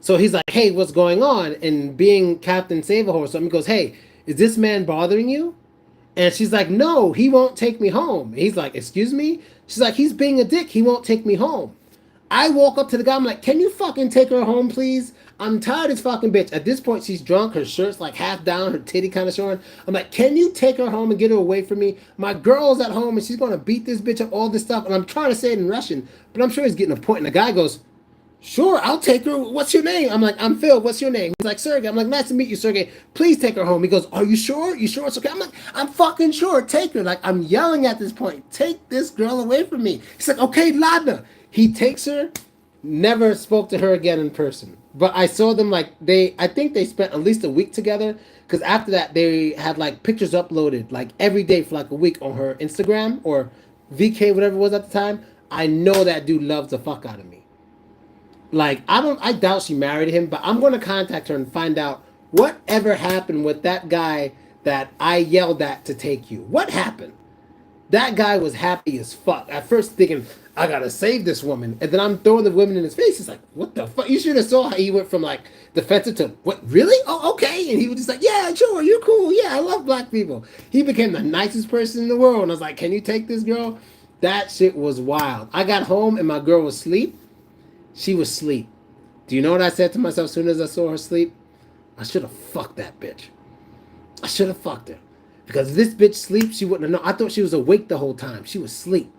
So he's like, hey, what's going on? And being Captain Save-A-Horse, he goes, hey, is this man bothering you? And she's like, no, he won't take me home. And he's like, excuse me? She's like, he's being a dick. He won't take me home. I walk up to the guy. I'm like, can you fucking take her home, please? I'm tired of this fucking bitch. At this point, she's drunk. Her shirt's like half down. Her titty kind of showing. I'm like, can you take her home and get her away from me? My girl's at home and she's going to beat this bitch up, all this stuff. And I'm trying to say it in Russian, but I'm sure he's getting a point. And the guy goes, sure, I'll take her. What's your name? I'm like, I'm Phil. What's your name? He's like, Sergey. I'm like, nice to meet you, Sergey. Please take her home. He goes, are you sure? You sure it's okay? I'm like, I'm fucking sure. Take her. Like, I'm yelling at this point. Take this girl away from me. He's like, okay, Ladna. He takes her. Never spoke to her again in person. But I saw them like I think they spent at least a week together. Because after that, they had like pictures uploaded like every day for like a week on her Instagram or VK, whatever it was at the time. I know that dude loves the fuck out of me. Like, I doubt she married him, but I'm going to contact her and find out whatever happened with that guy that I yelled at to take you. What happened? That guy was happy as fuck. At first thinking, I got to save this woman. And then I'm throwing the women in his face. He's like, what the fuck? You should have saw how he went from like defensive to, what, really? Oh, okay. And he was just like, yeah, sure, you're cool. Yeah, I love black people. He became the nicest person in the world. And I was like, can you take this girl? That shit was wild. I got home and my girl was asleep. She was asleep. Do you know what I said to myself as soon as I saw her sleep? I should have fucked that bitch. I should have fucked her. Because if this bitch sleeps, she wouldn't have known. I thought she was awake the whole time. She was asleep.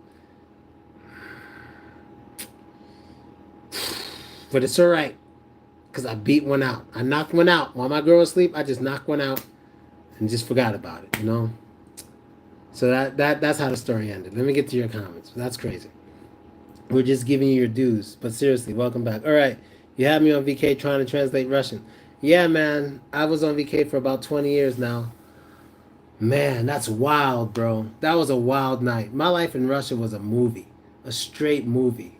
But it's alright. Because I beat one out. I knocked one out. While my girl was asleep, I just knocked one out. And just forgot about it, you know? So that's how the story ended. Let me get to your comments. That's crazy. We're just giving you your dues. But seriously, welcome back. All right. You had me on VK trying to translate Russian. Yeah, man. I was on VK for about 20 years now. Man, that's wild, bro. That was a wild night. My life in Russia was a movie, a straight movie.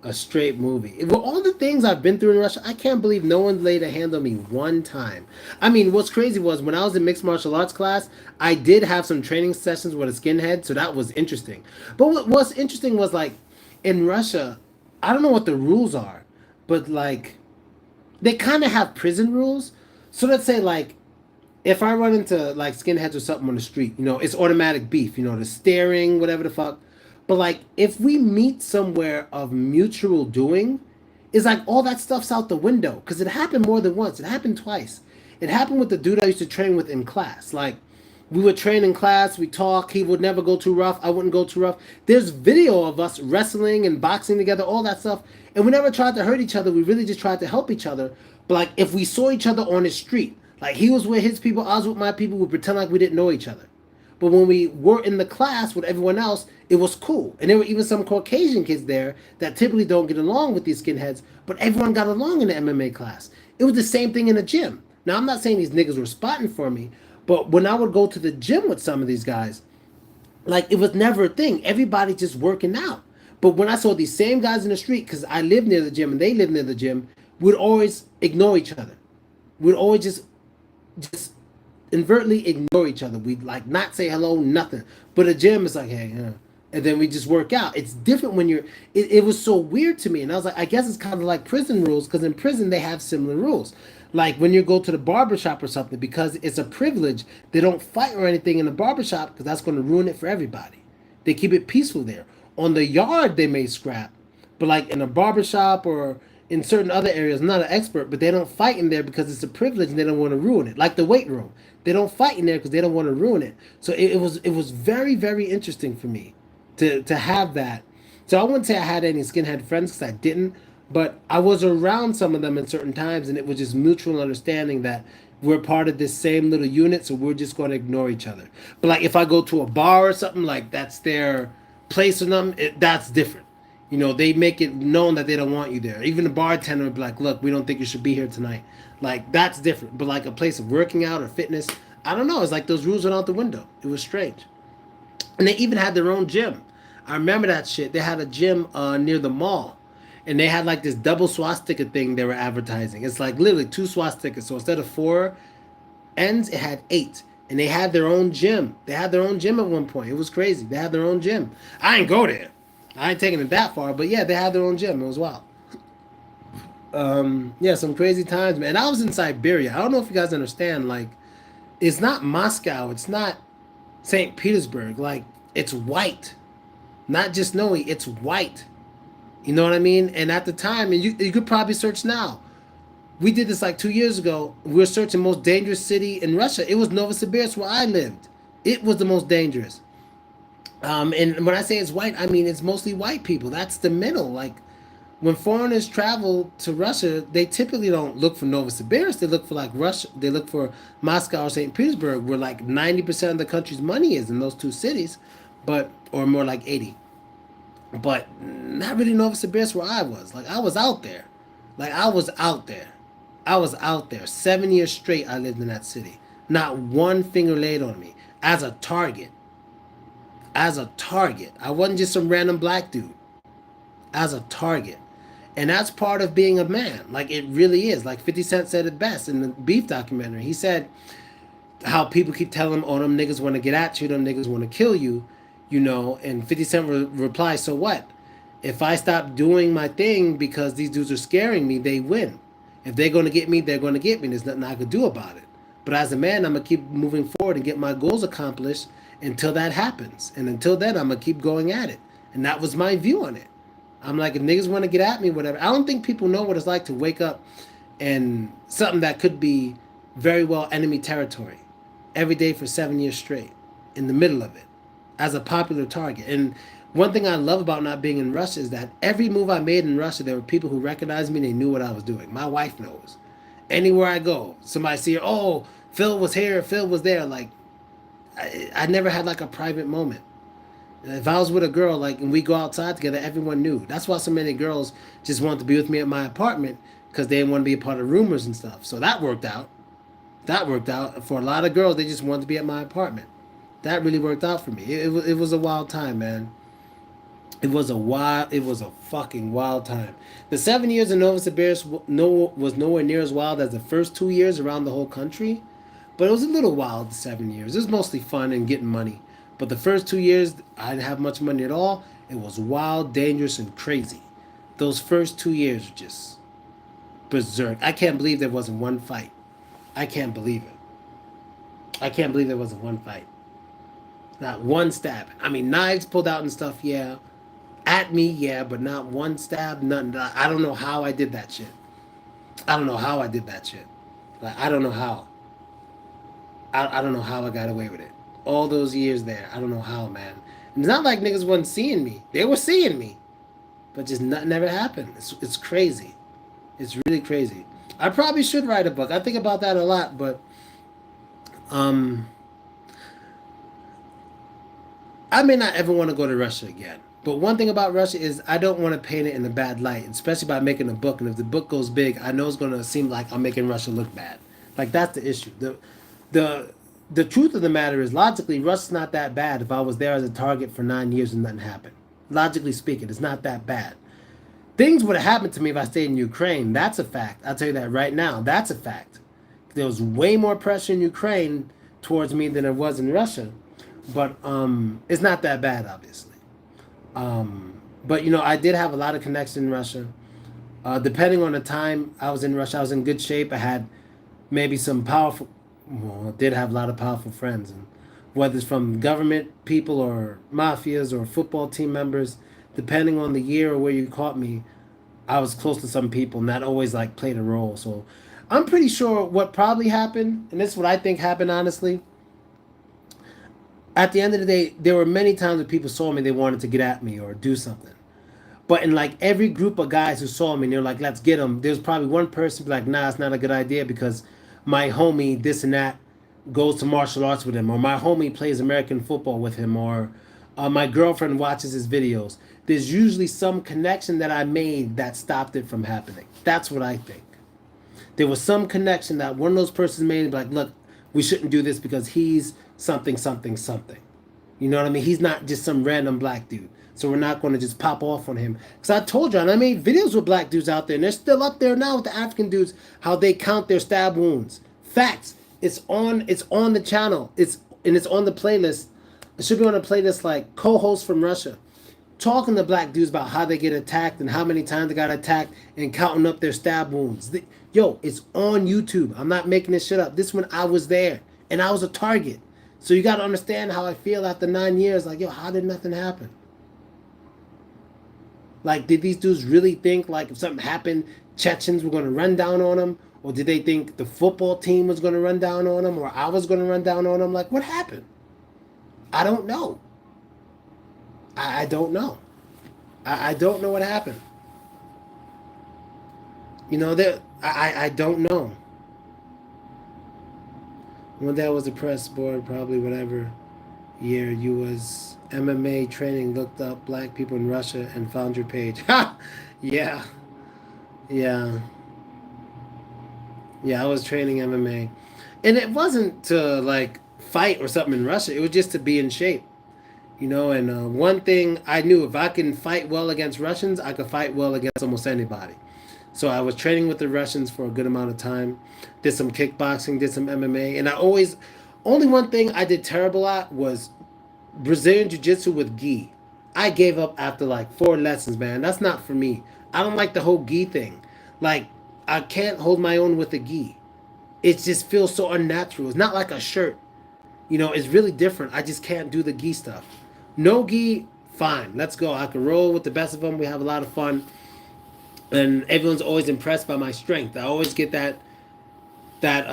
A straight movie. With all the things I've been through in Russia, I can't believe no one laid a hand on me one time. I mean, what's crazy was when I was in mixed martial arts class, I did have some training sessions with a skinhead, so that was interesting. But what's interesting was like in Russia, I don't know what the rules are, but like they kind of have prison rules. So let's say like if I run into like skinheads or something on the street, it's automatic beef, the staring, whatever the fuck. But like if we meet somewhere of mutual doing, it's like all that stuff's out the window. Because it happened more than once. It happened twice. It happened with the dude I used to train with in class. Like we would train in class, we talk, he would never go too rough, I wouldn't go too rough. There's video of us wrestling and boxing together, all that stuff. And we never tried to hurt each other. We really just tried to help each other. But like if we saw each other on the street, like he was with his people, I was with my people, we pretend like we didn't know each other. But when we were in the class with everyone else, it was cool. And there were even some Caucasian kids there that typically don't get along with these skinheads, but everyone got along in the MMA class. It was the same thing in the gym. Now, I'm not saying these niggas were spotting for me, but when I would go to the gym with some of these guys, like it was never a thing. Everybody just working out. But when I saw these same guys in the street, because I lived near the gym and they lived near the gym, we'd always ignore each other. We'd always just invertly ignore each other. We'd like not say hello, nothing. But the gym is like, hey, and then we just work out. It's different when you're. It was so weird to me, and I was like, I guess it's kind of like prison rules because in prison they have similar rules. Like when you go to the barbershop or something, because it's a privilege, they don't fight or anything in the barbershop because that's going to ruin it for everybody. They keep it peaceful there. On the yard, they may scrap, but like in a barbershop or in certain other areas, I'm not an expert, but they don't fight in there because it's a privilege and they don't want to ruin it. Like the weight room, they don't fight in there because they don't want to ruin it. So it was very very interesting for me to have that. So I wouldn't say I had any skinhead friends because I didn't, but I was around some of them in certain times, and it was just mutual understanding that we're part of this same little unit, so we're just going to ignore each other. But like if I go to a bar or something, like that's their place or something, that's different. They make it known that they don't want you there. Even the bartender would be like, look, we don't think you should be here tonight. Like, that's different. But like a place of working out or fitness, I don't know. It's like those rules went out the window. It was strange. And they even had their own gym. I remember that shit. They had a gym near the mall. And they had like this double swastika thing they were advertising. It's like literally two swastikas. So instead of four ends, it had eight. And they had their own gym. They had their own gym at one point. It was crazy. They had their own gym. I didn't go there. I ain't taking it that far, but yeah, they had their own gym. It was wild. Yeah, some crazy times, man. I was in Siberia. I don't know if you guys understand. Like, it's not Moscow. It's not St. Petersburg. Like, it's white, not just snowy. It's white. You know what I mean? And at the time, and you could probably search now. We did this like 2 years ago. We were searching most dangerous city in Russia. It was Novosibirsk where I lived. It was the most dangerous. And when I say it's white, I mean it's mostly white people. That's the middle. Like when foreigners travel to Russia, they typically don't look for Novosibirsk. They look for like Russia. They look for Moscow or St. Petersburg, where like 90% of the country's money is in those two cities, but or more like 80. But not really Novosibirsk where I was. Like I was out there. Like I was out there. I was out there. 7 years straight I lived in that city. Not one finger laid on me as a target. As a target. I wasn't just some random black dude. As a target. And that's part of being a man. Like it really is. Like 50 Cent said it best in the Beef documentary. He said how people keep telling him, oh, them niggas want to get at you, them niggas want to kill you, and 50 Cent replies, so what? If I stop doing my thing because these dudes are scaring me, they win. If they're going to get me, they're going to get me. There's nothing I could do about it. But as a man, I'm going to keep moving forward and get my goals accomplished until that happens. And until then, I'm going to keep going at it. And that was my view on it. I'm like, if niggas want to get at me, whatever. I don't think people know what it's like to wake up and something that could be very well enemy territory every day for 7 years straight in the middle of it as a popular target. And one thing I love about not being in Russia is that every move I made in Russia, there were people who recognized me and they knew what I was doing. My wife knows. Anywhere I go, somebody see her, oh, Phil was here, Phil was there. Like, I never had like a private moment. If I was with a girl, like, and we go outside together, everyone knew. That's why so many girls just want to be with me at my apartment, because they didn't want to be a part of rumors and stuff. So that worked out. That worked out for a lot of girls. They just wanted to be at my apartment. That really worked out for me. It was a wild time, man. It was a fucking wild time. The 7 years in Novosibirsk was nowhere near as wild as the first 2 years around the whole country, but it was a little wild. The 7 years, it was mostly fun and getting money. But the first 2 years, I didn't have much money at all. It was wild, dangerous, and crazy. Those first 2 years were just berserk. I can't believe there wasn't one fight. I can't believe it. I can't believe there wasn't one fight. Not one stab. I mean, knives pulled out and stuff, yeah. At me, yeah, but not one stab, nothing. I don't know how I did that shit. I don't know how I did that shit. Like, I don't know how. I don't know how I got away with it. All those years there, I don't know how, man. And it's not like niggas wasn't seeing me. They were seeing me. But just nothing ever happened. It's crazy. It's really crazy. I probably should write a book. I think about that a lot, but um I may not ever want to go to Russia again. But one thing about Russia is I don't want to paint it in a bad light, especially by making a book. And if the book goes big, I know it's going to seem like I'm making Russia look bad. Like, that's the issue. The the truth of the matter is, logically, Russia's not that bad if I was there as a target for 9 years and nothing happened. Logically speaking, it's not that bad. Things would have happened to me if I stayed in Ukraine. That's a fact. I'll tell you that right now. That's a fact. There was way more pressure in Ukraine towards me than there was in Russia. But it's not that bad, obviously. But, I did have a lot of connections in Russia. Depending on the time I was in Russia, I was in good shape. I had maybe some powerful, well, I did have a lot of powerful friends. And whether it's from government people or mafias or football team members, depending on the year or where you caught me, I was close to some people, and that always like played a role. So I'm pretty sure what probably happened, and this is what I think happened, honestly. At the end of the day, there were many times that people saw me, they wanted to get at me or do something. But in like every group of guys who saw me, and they're like, let's get him. There's probably one person like, nah, it's not a good idea because my homie, this and that, goes to martial arts with him, or my homie plays American football with him, or my girlfriend watches his videos. There's usually some connection that I made that stopped it from happening. That's what I think. There was some connection that one of those persons made, like, look, we shouldn't do this because he's something, something, something. You know what I mean? He's not just some random black dude. So we're not going to just pop off on him. Because I told you, and I made videos with black dudes out there, and they're still up there now with the African dudes, how they count their stab wounds. Facts. It's on the channel. It's on the playlist. It should be on a playlist like co-hosts from Russia. Talking to black dudes about how they get attacked and how many times they got attacked and counting up their stab wounds. Yo, it's on YouTube. I'm not making this shit up. This one, I was there, and I was a target. So you got to understand how I feel after 9 years. Like, yo, how did nothing happen? Like, did these dudes really think, like, if something happened, Chechens were going to run down on them? Or did they think the football team was going to run down on them? Or I was going to run down on them? Like, what happened? I don't know. I don't know. I don't know what happened. I don't know. One day I was a press board, probably whatever year you was MMA training, looked up black people in Russia and found your page. Ha! Yeah. Yeah. Yeah, I was training MMA. And it wasn't to like fight or something in Russia. It was just to be in shape. And one thing I knew, if I can fight well against Russians, I could fight well against almost anybody. So I was training with the Russians for a good amount of time. Did some kickboxing, did some MMA. And only one thing I did terrible at was Brazilian Jiu-Jitsu with gi. I gave up after like 4 lessons, man. That's not for me. I don't like the whole gi thing. Like, I can't hold my own with the gi. It just feels so unnatural. It's not like a shirt. It's really different. I just can't do the gi stuff. No gi, fine. Let's go. I can roll with the best of them. We have a lot of fun. And everyone's always impressed by my strength. I always get that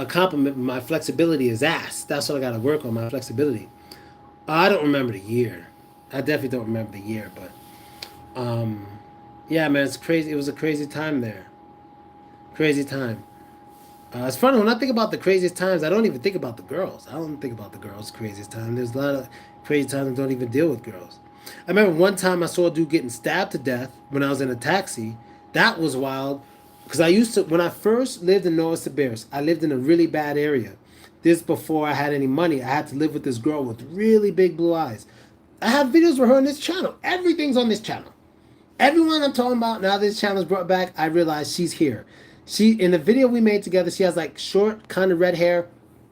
compliment. My flexibility is ass. That's what I got to work on, my flexibility. I don't remember the year. I definitely don't remember the year, but yeah, man, it's crazy. It was a crazy time there. Crazy time. It's funny, when I think about the craziest times, I don't even think about the girls. I don't think about the girls' craziest time. There's a lot of crazy times I don't even deal with girls. I remember one time I saw a dude getting stabbed to death when I was in a taxi. That was wild. Because I used to, when I first lived in Novosibirsk, I lived in a really bad area. This before I had any money. I had to live with this girl with really big blue eyes. I have videos with her on this channel. Everything's on this channel. Everyone I'm talking about, now this channel is brought back, I realize she's here. She, in the video we made together, she has like short, kind of red hair,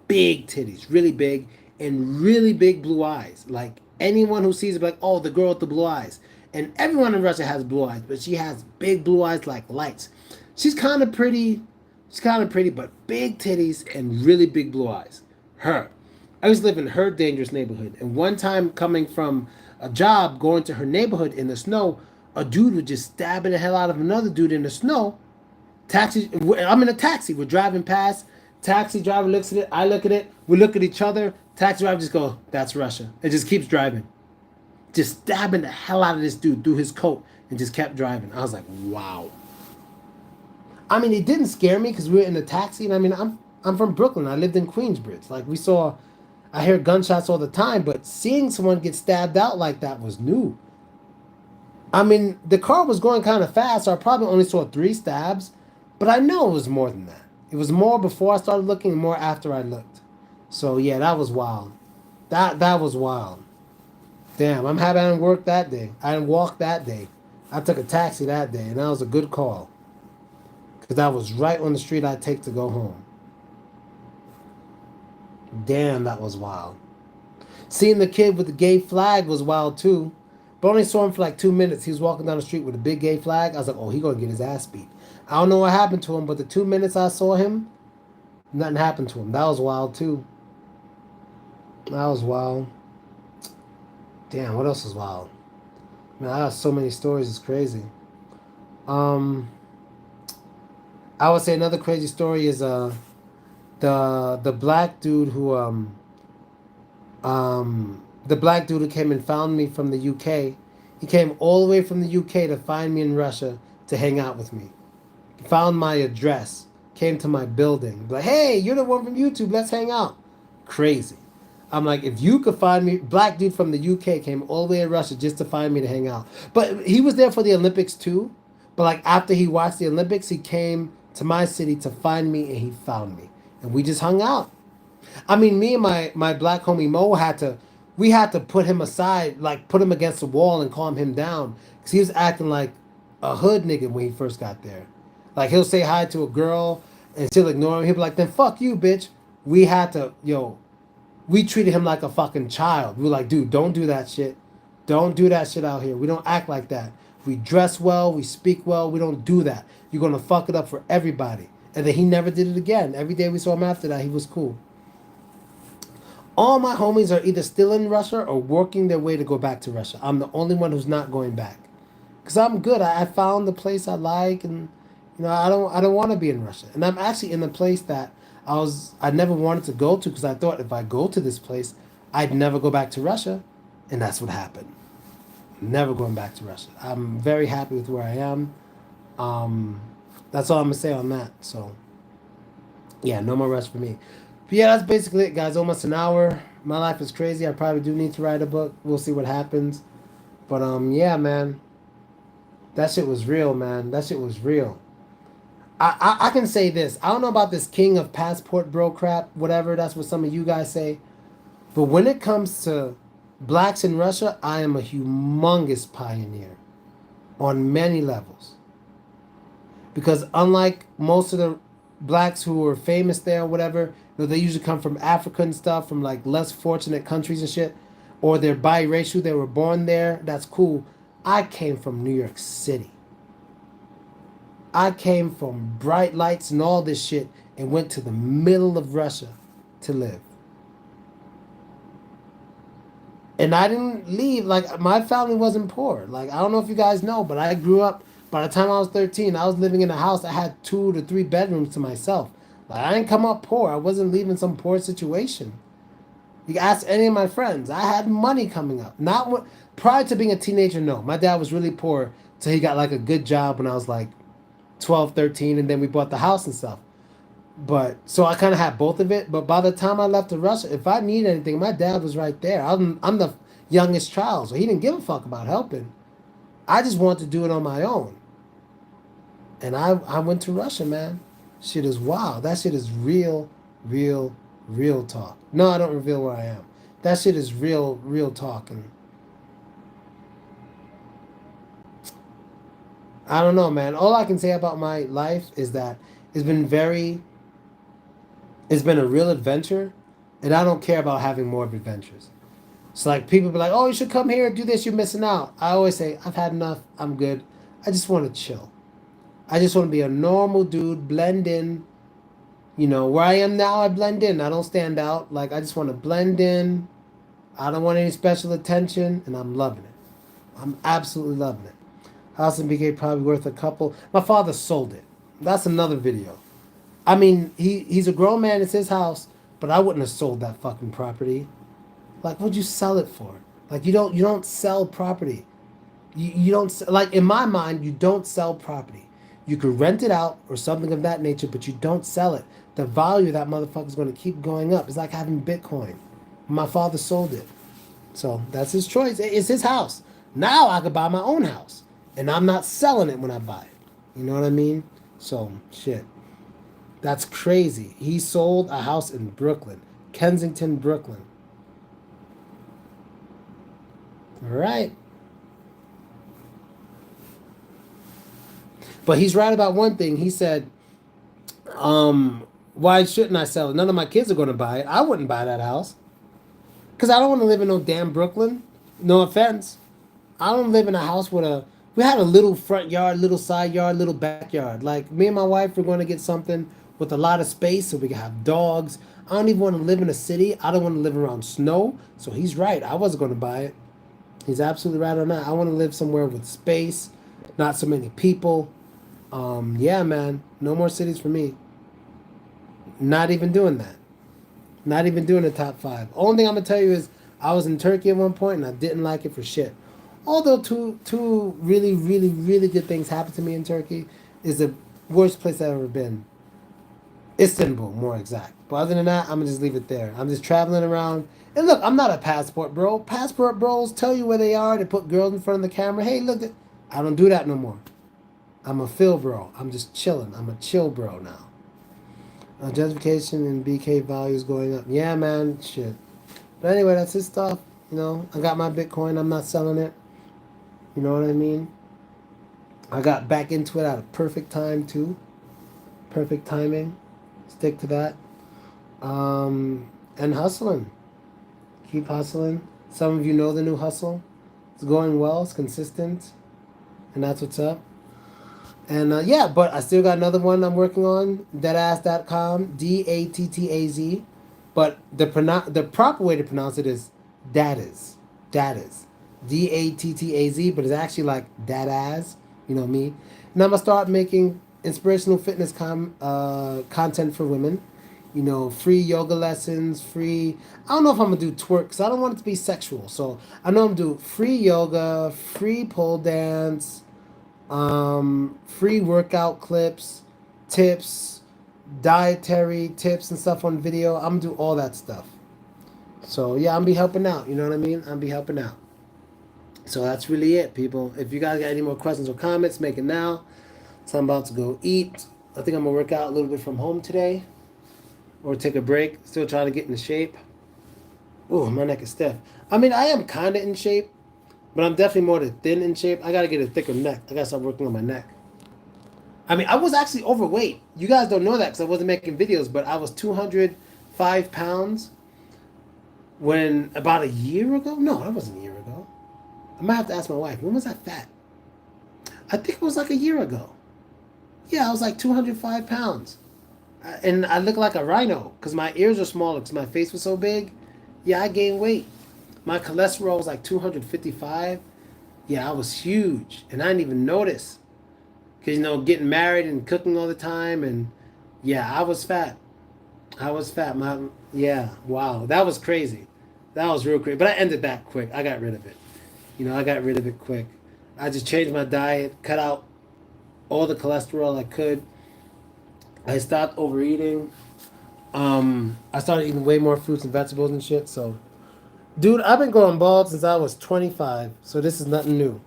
big titties, really big, and really big blue eyes. Like anyone who sees it, like, oh, the girl with the blue eyes. And everyone in Russia has blue eyes, but she has big blue eyes like lights. She's kind of pretty. She's kind of pretty, but big titties and really big blue eyes. Her. I used to live in her dangerous neighborhood. And one time coming from a job, going to her neighborhood in the snow, a dude was just stabbing the hell out of another dude in the snow. Taxi. I'm in a taxi. We're driving past. Taxi driver looks at it. I look at it. We look at each other. Taxi driver just go, "That's Russia." It just keeps driving. Just stabbing the hell out of this dude through his coat and just kept driving. I was like, wow. I mean, it didn't scare me because we were in a taxi. And I mean, I'm from Brooklyn. I lived in Queensbridge. Like I hear gunshots all the time, but seeing someone get stabbed out like that was new. I mean, the car was going kind of fast, so I probably only saw 3 stabs, but I know it was more than that. It was more before I started looking and more after I looked. So yeah, that was wild. That was wild. Damn, I'm happy I didn't work that day. I didn't walk that day. I took a taxi that day, and that was a good call. Because that was right on the street I take to go home. Damn, that was wild. Seeing the kid with the gay flag was wild too. But only saw him for like 2 minutes. He was walking down the street with a big gay flag. I was like, oh, he gonna get his ass beat. I don't know what happened to him, but the 2 minutes I saw him, nothing happened to him. That was wild too. That was wild. Damn, what else was wild? Man, I have so many stories. It's crazy. Um, I would say another crazy story is the black dude who the black dude who came and found me from the UK. He came all the way from the UK to find me in Russia to hang out with me. He found my address, came to my building, like, hey, you're the one from YouTube. Let's hang out. Crazy. I'm like, if you could find me, black dude from the UK came all the way to Russia just to find me to hang out. But he was there for the Olympics too. But like after he watched the Olympics, he came to my city to find me and he found me. And we just hung out. I mean, me and my black homie Mo we had to put him aside, like put him against the wall and calm him down. Because he was acting like a hood nigga when he first got there. Like he'll say hi to a girl and she'll ignore him. He'll be like, then fuck you, bitch. We had to, we treated him like a fucking child. We were like, dude, don't do that shit. Don't do that shit out here. We don't act like that. We dress well. We speak well. We don't do that. You're going to fuck it up for everybody. And then he never did it again. Every day we saw him after that, he was cool. All my homies are either still in Russia or working their way to go back to Russia. I'm the only one who's not going back. Because I'm good. I found the place I like, and I don't want to be in Russia. And I'm actually in the place that I never wanted to go to because I thought if I go to this place, I'd never go back to Russia. And that's what happened. Never going back to Russia. I'm very happy with where I am. That's all I'm going to say on that. So, yeah, no more rush for me. But yeah, that's basically it, guys. Almost an hour. My life is crazy. I probably do need to write a book. We'll see what happens. But, yeah, man. That shit was real, man. That shit was real. I can say this. I don't know about this king of passport bro crap, whatever. That's what some of you guys say. But when it comes to blacks in Russia, I am a humongous pioneer on many levels. Because unlike most of the blacks who are famous there or whatever, they usually come from Africa and stuff, from like less fortunate countries and shit. Or they're biracial, they were born there. That's cool. I came from New York City. I came from bright lights and all this shit and went to the middle of Russia to live. And I didn't leave, like, my family wasn't poor. Like, I don't know if you guys know, but I grew up, by the time I was 13, I was living in a house that had 2 to 3 bedrooms to myself. Like, I didn't come up poor. I wasn't leaving some poor situation. You can ask any of my friends. I had money coming up. Prior to being a teenager, no. My dad was really poor, so he got, like, a good job when I was, like, 12, 13, and then we bought the house and stuff. But so I kind of had both of it. But by the time I left to Russia, if I need anything, my dad was right there. I'm the youngest child, so he didn't give a fuck about helping. I just wanted to do it on my own. And I went to Russia, man. Shit is wild. That shit is real, real, real talk. No, I don't reveal where I am. That shit is real, real talk. And I don't know, man. All I can say about my life is that it's been very, it's been a real adventure, and I don't care about having more of adventures. It's like people be like, "Oh, you should come here, do this. You're missing out." I always say, "I've had enough. I'm good. I just want to chill. I just want to be a normal dude, blend in. You know, where I am now, I blend in. I don't stand out. Like I just want to blend in. I don't want any special attention, and I'm loving it. I'm absolutely loving it. House in BK probably worth a couple. My father sold it. That's another video. I mean, he's a grown man. It's his house, but I wouldn't have sold that fucking property. Like, what'd you sell it for? Like, you don't sell property. You don't like in my mind. You don't sell property. You could rent it out or something of that nature, but you don't sell it. The value of that motherfucker is going to keep going up. It's like having Bitcoin. My father sold it, so that's his choice. It's his house. Now I could buy my own house, and I'm not selling it when I buy it. You know what I mean? So shit. That's crazy. He sold a house in Brooklyn, Kensington, Brooklyn. All right. But he's right about one thing. He said, why shouldn't I sell it? None of my kids are going to buy it. I wouldn't buy that house. Because I don't want to live in no damn Brooklyn. No offense. I don't live in a house with a. We had a little front yard, little side yard, little backyard. Like me and my wife were going to get something with a lot of space so we could have dogs. I don't even want to live in a city. I don't want to live around snow. So he's right. I wasn't going to buy it. He's absolutely right on that. I want to live somewhere with space, not so many people. Yeah, man. No more cities for me. Not even doing that. Not even doing the top five. Only thing I'm gonna tell you is I was in Turkey at one point and I didn't like it for shit. Although two really really really good things happened to me in Turkey, is the worst place I've ever been. Istanbul, more exact. But other than that, I'm gonna just leave it there. I'm just traveling around. And look, I'm not a passport bro. Passport bros tell you where they are. They put girls in front of the camera. Hey, look, I don't do that no more. I'm a Phil bro. I'm just chilling. I'm a chill bro now. Justification and BK values going up. Yeah, man. Shit. But anyway, that's his stuff. You know, I got my Bitcoin. I'm not selling it. You know what I mean? I got back into it at a perfect time, too. Perfect timing. Stick to that. And hustling. Keep hustling. Some of you know the new hustle. It's going well. It's consistent. And that's what's up. And yeah, but I still got another one I'm working on, deadass.com, DATTAZ. But the proper way to pronounce it is Dattaz. Dattaz. DATTAZ, but it's actually like Dattaz, you know me. And I'm going to start making inspirational fitness content for women. You know, free yoga lessons, free. I don't know if I'm going to do twerk because I don't want it to be sexual. So I know I'm going to do free yoga, free pole dance, free workout clips, tips, dietary tips and stuff on video. I'm gonna do all that stuff. So yeah, I'm be helping out. You know what I mean? I'm be helping out. So that's really it, people. If you guys got any more questions or comments, make it now. So I'm about to go eat. I think I'm gonna work out a little bit from home today, or take a break. Still trying to get into shape. Oh, my neck is stiff. I mean, I am kind of in shape, but I'm definitely more thin in shape. I gotta get a thicker neck. I gotta start working on my neck. I mean, I was actually overweight. You guys don't know that because I wasn't making videos, but I was 205 pounds when about a year ago. No, that wasn't a year ago. I might have to ask my wife. When was I fat? I think it was like a year ago. Yeah, I was like 205 pounds. And I look like a rhino because my ears are smaller because my face was so big. Yeah, I gained weight. My cholesterol was like 255. Yeah, I was huge. And I didn't even notice. Because, you know, getting married and cooking all the time. And yeah, I was fat. I was fat. Yeah, wow. That was crazy. That was real crazy. But I ended that quick. I got rid of it. You know, I got rid of it quick. I just changed my diet, cut out all the cholesterol I could. I stopped overeating. I started eating way more fruits and vegetables and shit. So, dude, I've been going bald since I was 25. So this is nothing new.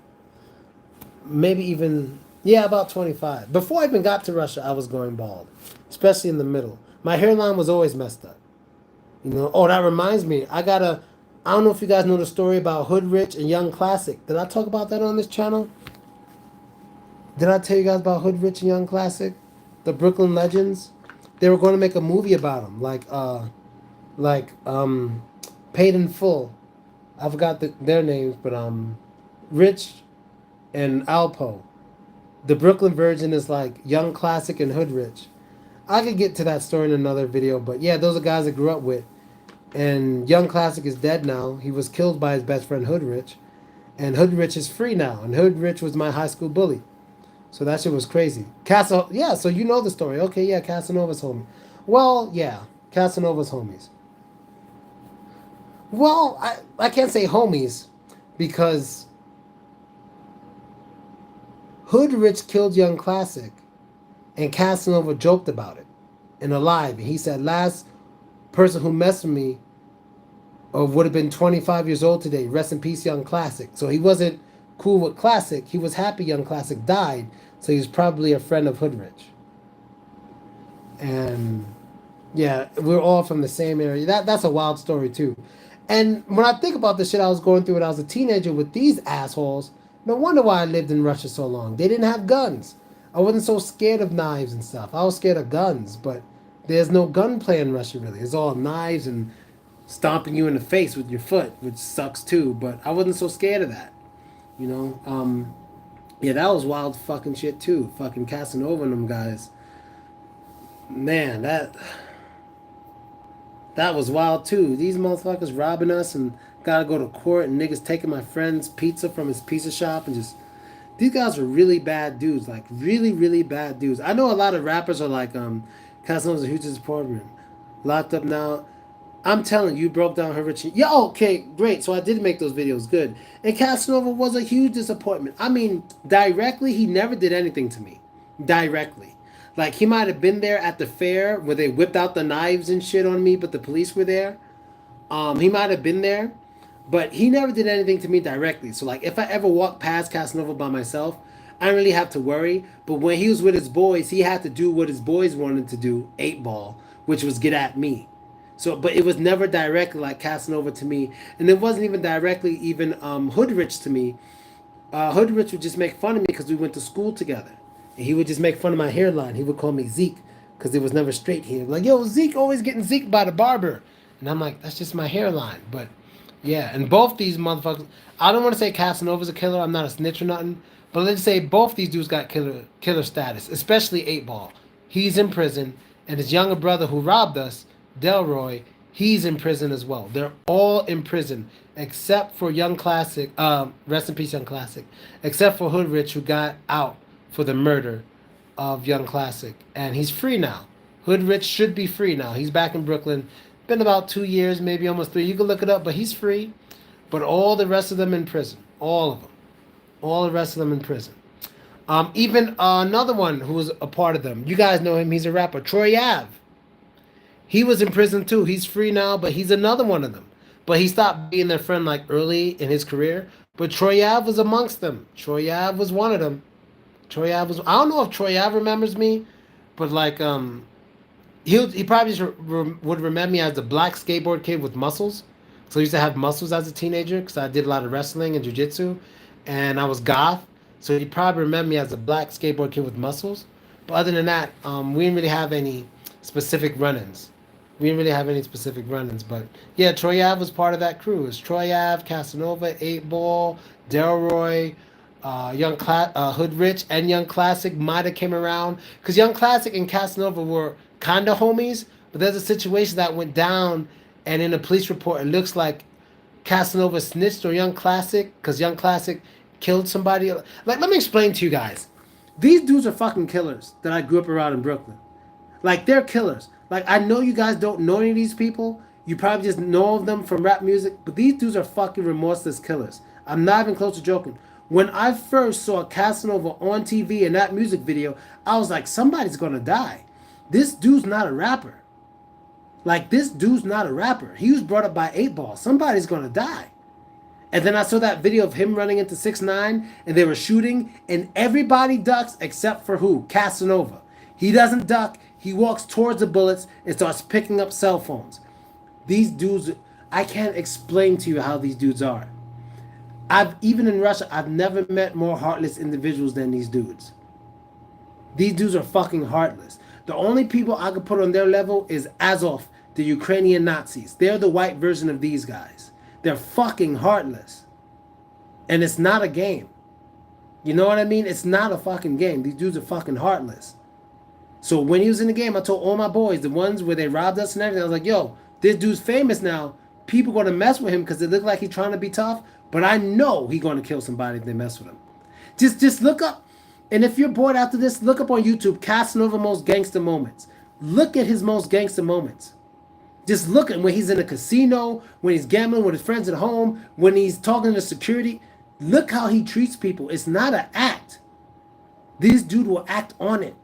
Maybe even Yeah, about 25. Before I even got to Russia, I was going bald, especially in the middle. My hairline was always messed up. You know. Oh, that reminds me. I don't know if you guys know the story about Hood Rich and Young Classic. Did I talk about that on this channel? Did I tell you guys about Hood Rich and Young Classic? The Brooklyn Legends? They were going to make a movie about them, like Paid in Full. I forgot their names, but Rich and Alpo. The Brooklyn version is like Young Classic and Hood Rich. I could get to that story in another video, but yeah, those are guys I grew up with. And Young Classic is dead now. He was killed by his best friend Hood Rich. And Hood Rich is free now. And Hood Rich was my high school bully. So that shit was crazy. Yeah, so you know the story. Okay, yeah, Casanova's homie. Well, yeah, Casanova's homies. Well, I can't say homies because Hood Rich killed Young Classic and Casanova joked about it in a live. He said, last person who messed with me or would have been 25 years old today. Rest in peace, Young Classic. So he wasn't cool with Classic. He was happy Young Classic died. So he was probably a friend of Hood Rich. And yeah, we're all from the same area. That's a wild story too. And when I think about the shit I was going through when I was a teenager with these assholes, no wonder why I lived in Russia so long. They didn't have guns. I wasn't so scared of knives and stuff. I was scared of guns, but there's no gunplay in Russia really. It's all knives and stomping you in the face with your foot, which sucks too. But I wasn't so scared of that, you know. Yeah, that was wild fucking shit too. Fucking Casanova and them guys. Man, that was wild too. These motherfuckers robbing us and gotta go to court and niggas taking my friend's pizza from his pizza shop and just these guys are really bad dudes, like really, really bad dudes. I know a lot of rappers are like, Casanova's a huge disappointment. Locked up now. I'm telling you, broke down her rich. Yeah, okay, great. So I did make those videos, good. And Casanova was a huge disappointment. I mean, directly, he never did anything to me. Directly. Like, he might have been there at the fair where they whipped out the knives and shit on me, but the police were there. He might have been there, but he never did anything to me directly. So, like, if I ever walked past Casanova by myself, I didn't really have to worry. But when he was with his boys, he had to do what his boys wanted to do, 8 Ball, which was get at me. So, but it was never directly like Casanova to me, and it wasn't even directly even Hood Rich to me. Hood Rich would just make fun of me because we went to school together, and he would just make fun of my hairline. He would call me Zeke because it was never straight here. Like, yo, Zeke always getting Zeke by the barber, and I'm like, that's just my hairline. But yeah, and both these motherfuckers. I don't want to say Casanova's a killer. I'm not a snitch or nothing, but let's say both these dudes got killer status, especially 8 Ball. He's in prison, and his younger brother who robbed us, Delroy, he's in prison as well. They're all in prison except for Young Classic. Rest in peace, Young Classic. Except for Hood Rich, who got out for the murder of Young Classic, and he's free now. Hood Rich should be free now. He's back in Brooklyn. Been about 2 years, maybe almost 3. You can look it up, but he's free. But all the rest of them in prison. All of them. All the rest of them in prison. Even another one who was a part of them. You guys know him. He's a rapper. Troy Ave. He was in prison too. He's free now, but he's another one of them. But he stopped being their friend like early in his career. But Troy Ave was amongst them. Troy Ave was one of them. Troy Ave was. I don't know if Troy Ave remembers me, but like he probably just would remember me as the black skateboard kid with muscles. So I used to have muscles as a teenager because I did a lot of wrestling and jiu-jitsu, and I was goth. So he probably remember me as a black skateboard kid with muscles. But other than that, we didn't really have any specific run-ins. We didn't really have any specific run-ins, but yeah, Troy Ave was part of that crew. It was Troy Ave, Casanova, 8 Ball, Delroy, Hood Rich, and Young Classic might have came around because Young Classic and Casanova were kind of homies. But there's a situation that went down, and in a police report, it looks like Casanova snitched on Young Classic because Young Classic killed somebody. Like, let me explain to you guys. These dudes are fucking killers that I grew up around in Brooklyn. Like, they're killers. Like, I know you guys don't know any of these people. You probably just know of them from rap music. But these dudes are fucking remorseless killers. I'm not even close to joking. When I first saw Casanova on TV in that music video, I was like, somebody's gonna die. This dude's not a rapper. Like, this dude's not a rapper. He was brought up by 8 Ball. Somebody's gonna die. And then I saw that video of him running into 6ix9ine and they were shooting and everybody ducks except for who? Casanova. He doesn't duck. He walks towards the bullets and starts picking up cell phones. These dudes, I can't explain to you how these dudes are. Even in Russia, I've never met more heartless individuals than these dudes. These dudes are fucking heartless. The only people I could put on their level is Azov, the Ukrainian Nazis. They're the white version of these guys. They're fucking heartless. And it's not a game. You know what I mean? It's not a fucking game. These dudes are fucking heartless. So when he was in the game, I told all my boys, the ones where they robbed us and everything, I was like, yo, this dude's famous now. People going to mess with him because it look like he's trying to be tough. But I know he's going to kill somebody if they mess with him. Just look up. And if you're bored after this, look up on YouTube, Casanova Most Gangster Moments. Look at his most gangster moments. Just look at when he's in a casino, when he's gambling with his friends at home, when he's talking to security. Look how he treats people. It's not an act. This dude will act on it.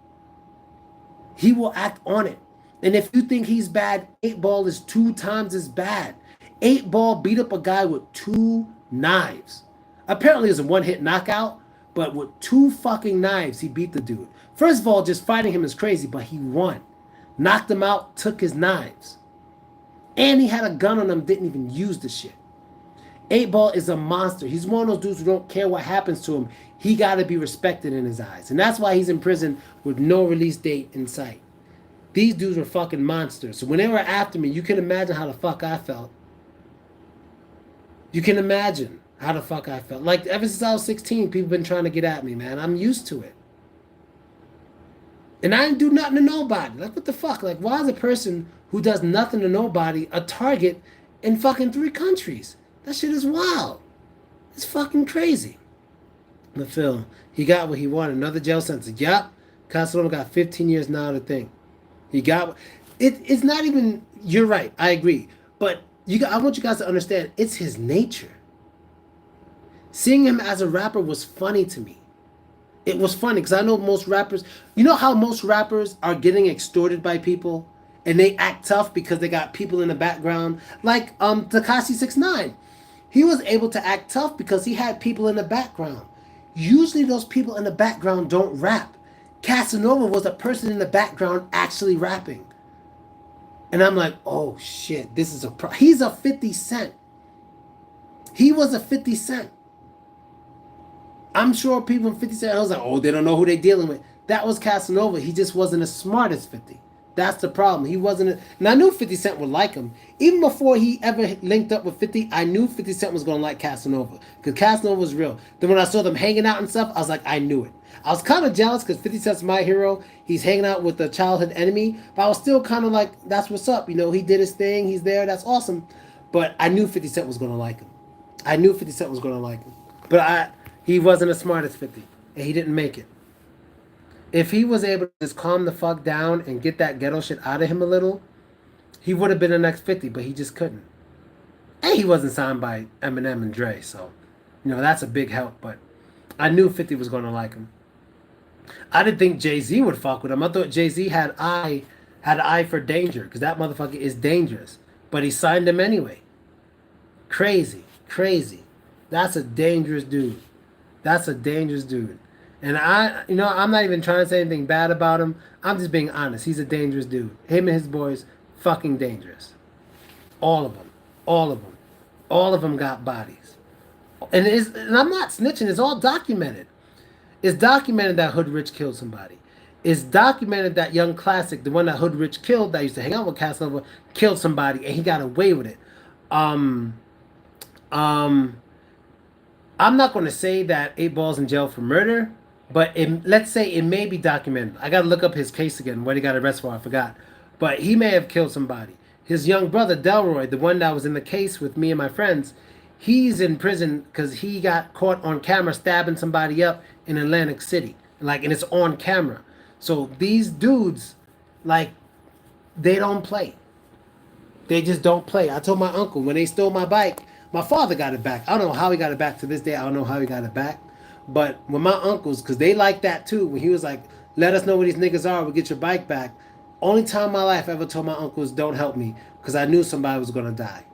He will act on it. And if you think he's bad, 8Ball is 2 times as bad. 8Ball beat up a guy with 2 knives. Apparently it was a one-hit knockout, but with 2 fucking knives, he beat the dude. First of all, just fighting him is crazy, but he won. Knocked him out, took his knives. And he had a gun on him, didn't even use the shit. 8Ball is a monster. He's one of those dudes who don't care what happens to him. He got to be respected in his eyes. And that's why he's in prison with no release date in sight. These dudes were fucking monsters. So when they were after me, you can imagine how the fuck I felt. You can imagine how the fuck I felt. Like, ever since I was 16, people been trying to get at me, man. I'm used to it. And I didn't do nothing to nobody. Like, what the fuck? Like, why is a person who does nothing to nobody a target in fucking 3 countries? That shit is wild. It's fucking crazy. But Phil, he got what he wanted. Another jail sentence. Yup. Casanova got 15 years now to think. He got it. It's not even. You're right. I agree. But I want you guys to understand. It's his nature. Seeing him as a rapper was funny to me. It was funny because I know most rappers. You know how most rappers are getting extorted by people, and they act tough because they got people in the background. Like Tekashi 6ix9ine, he was able to act tough because he had people in the background. Usually, those people in the background don't rap. Casanova was a person in the background actually rapping. And I'm like, oh shit, this is he's a 50 Cent. He was a 50 Cent. I'm sure people in 50 Cent was like, oh, they don't know who they're dealing with. That was Casanova. He just wasn't as smart as 50. That's the problem. He wasn't. And I knew 50 Cent would like him. Even before he ever linked up with 50, I knew 50 Cent was going to like Casanova. Because Casanova was real. Then when I saw them hanging out and stuff, I was like, I knew it. I was kind of jealous because 50 Cent's my hero. He's hanging out with the childhood enemy. But I was still kind of like, that's what's up. You know, he did his thing. He's there. That's awesome. But I knew 50 Cent was going to like him. I knew 50 Cent was going to like him. But he wasn't as smart as 50. And he didn't make it. If he was able to just calm the fuck down and get that ghetto shit out of him a little, he would have been the next 50, but he just couldn't. And he wasn't signed by Eminem and Dre, so, you know, that's a big help. But I knew 50 was going to like him. I didn't think Jay-Z would fuck with him. I thought Jay-Z had an eye for danger, because that motherfucker is dangerous. But he signed him anyway. Crazy. That's a dangerous dude. And I'm not even trying to say anything bad about him. I'm just being honest. He's a dangerous dude. Him and his boys, fucking dangerous. All of them. All of them got bodies. And I'm not snitching. It's all documented. It's documented that Hood Rich killed somebody. It's documented that Young Classic, the one that Hood Rich killed, that used to hang out with Casanova, killed somebody, and he got away with it. I'm not going to say that 8Ball's in jail for murder, but let's say it may be documented. I got to look up his case again, what he got arrested for, I forgot. But he may have killed somebody. His young brother, Delroy, the one that was in the case with me and my friends, he's in prison because he got caught on camera stabbing somebody up in Atlantic City. And it's on camera. So these dudes, they don't play. They just don't play. I told my uncle, when they stole my bike, my father got it back. I don't know how he got it back to this day. I don't know how he got it back. But when my uncles, because they like that too, when he was like, let us know where these niggas are, we'll get your bike back. Only time in my life I ever told my uncles, don't help me, because I knew somebody was going to die.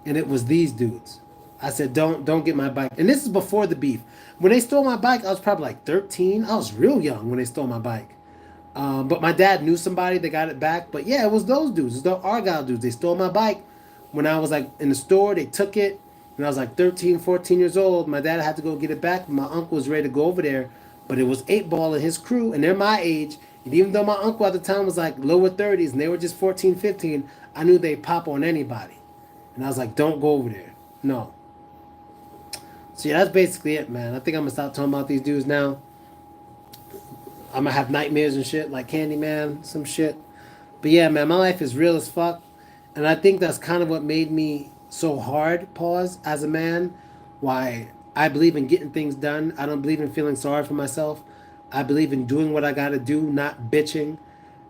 And it was these dudes. I said, don't get my bike. And this is before the beef. When they stole my bike, I was probably like 13. I was real young when they stole my bike. But my dad knew somebody that got it back. But yeah, it was those dudes. It's the Argyle dudes. They stole my bike when I was like in the store. They took it when I was like 13, 14 years old. My dad had to go get it back. My uncle was ready to go over there. But it was 8 Ball and his crew, and they're my age. And even though my uncle at the time was like lower 30s and they were just 14, 15, I knew they'd pop on anybody. And I was like, don't go over there. No. So yeah, that's basically it, man. I think I'm going to stop talking about these dudes now. I'm going to have nightmares and shit like Candyman, some shit. But yeah, man, my life is real as fuck. And I think that's kind of what made me so hard, pause, as a man. Why I believe in getting things done. I don't believe in feeling sorry for myself. I believe in doing what I got to do, not bitching.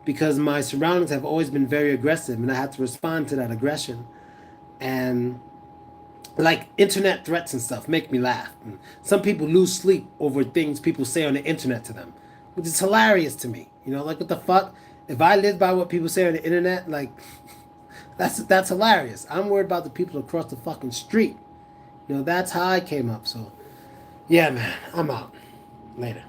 Because my surroundings have always been very aggressive and I have to respond to that aggression. And like internet threats and stuff make me laugh. And some people lose sleep over things people say on the internet to them, which is hilarious to me. You know, like what the fuck? If I lived by what people say on the internet, like that's hilarious. I'm worried about the people across the fucking street. You know, that's how I came up. So, yeah, man, I'm out. Later.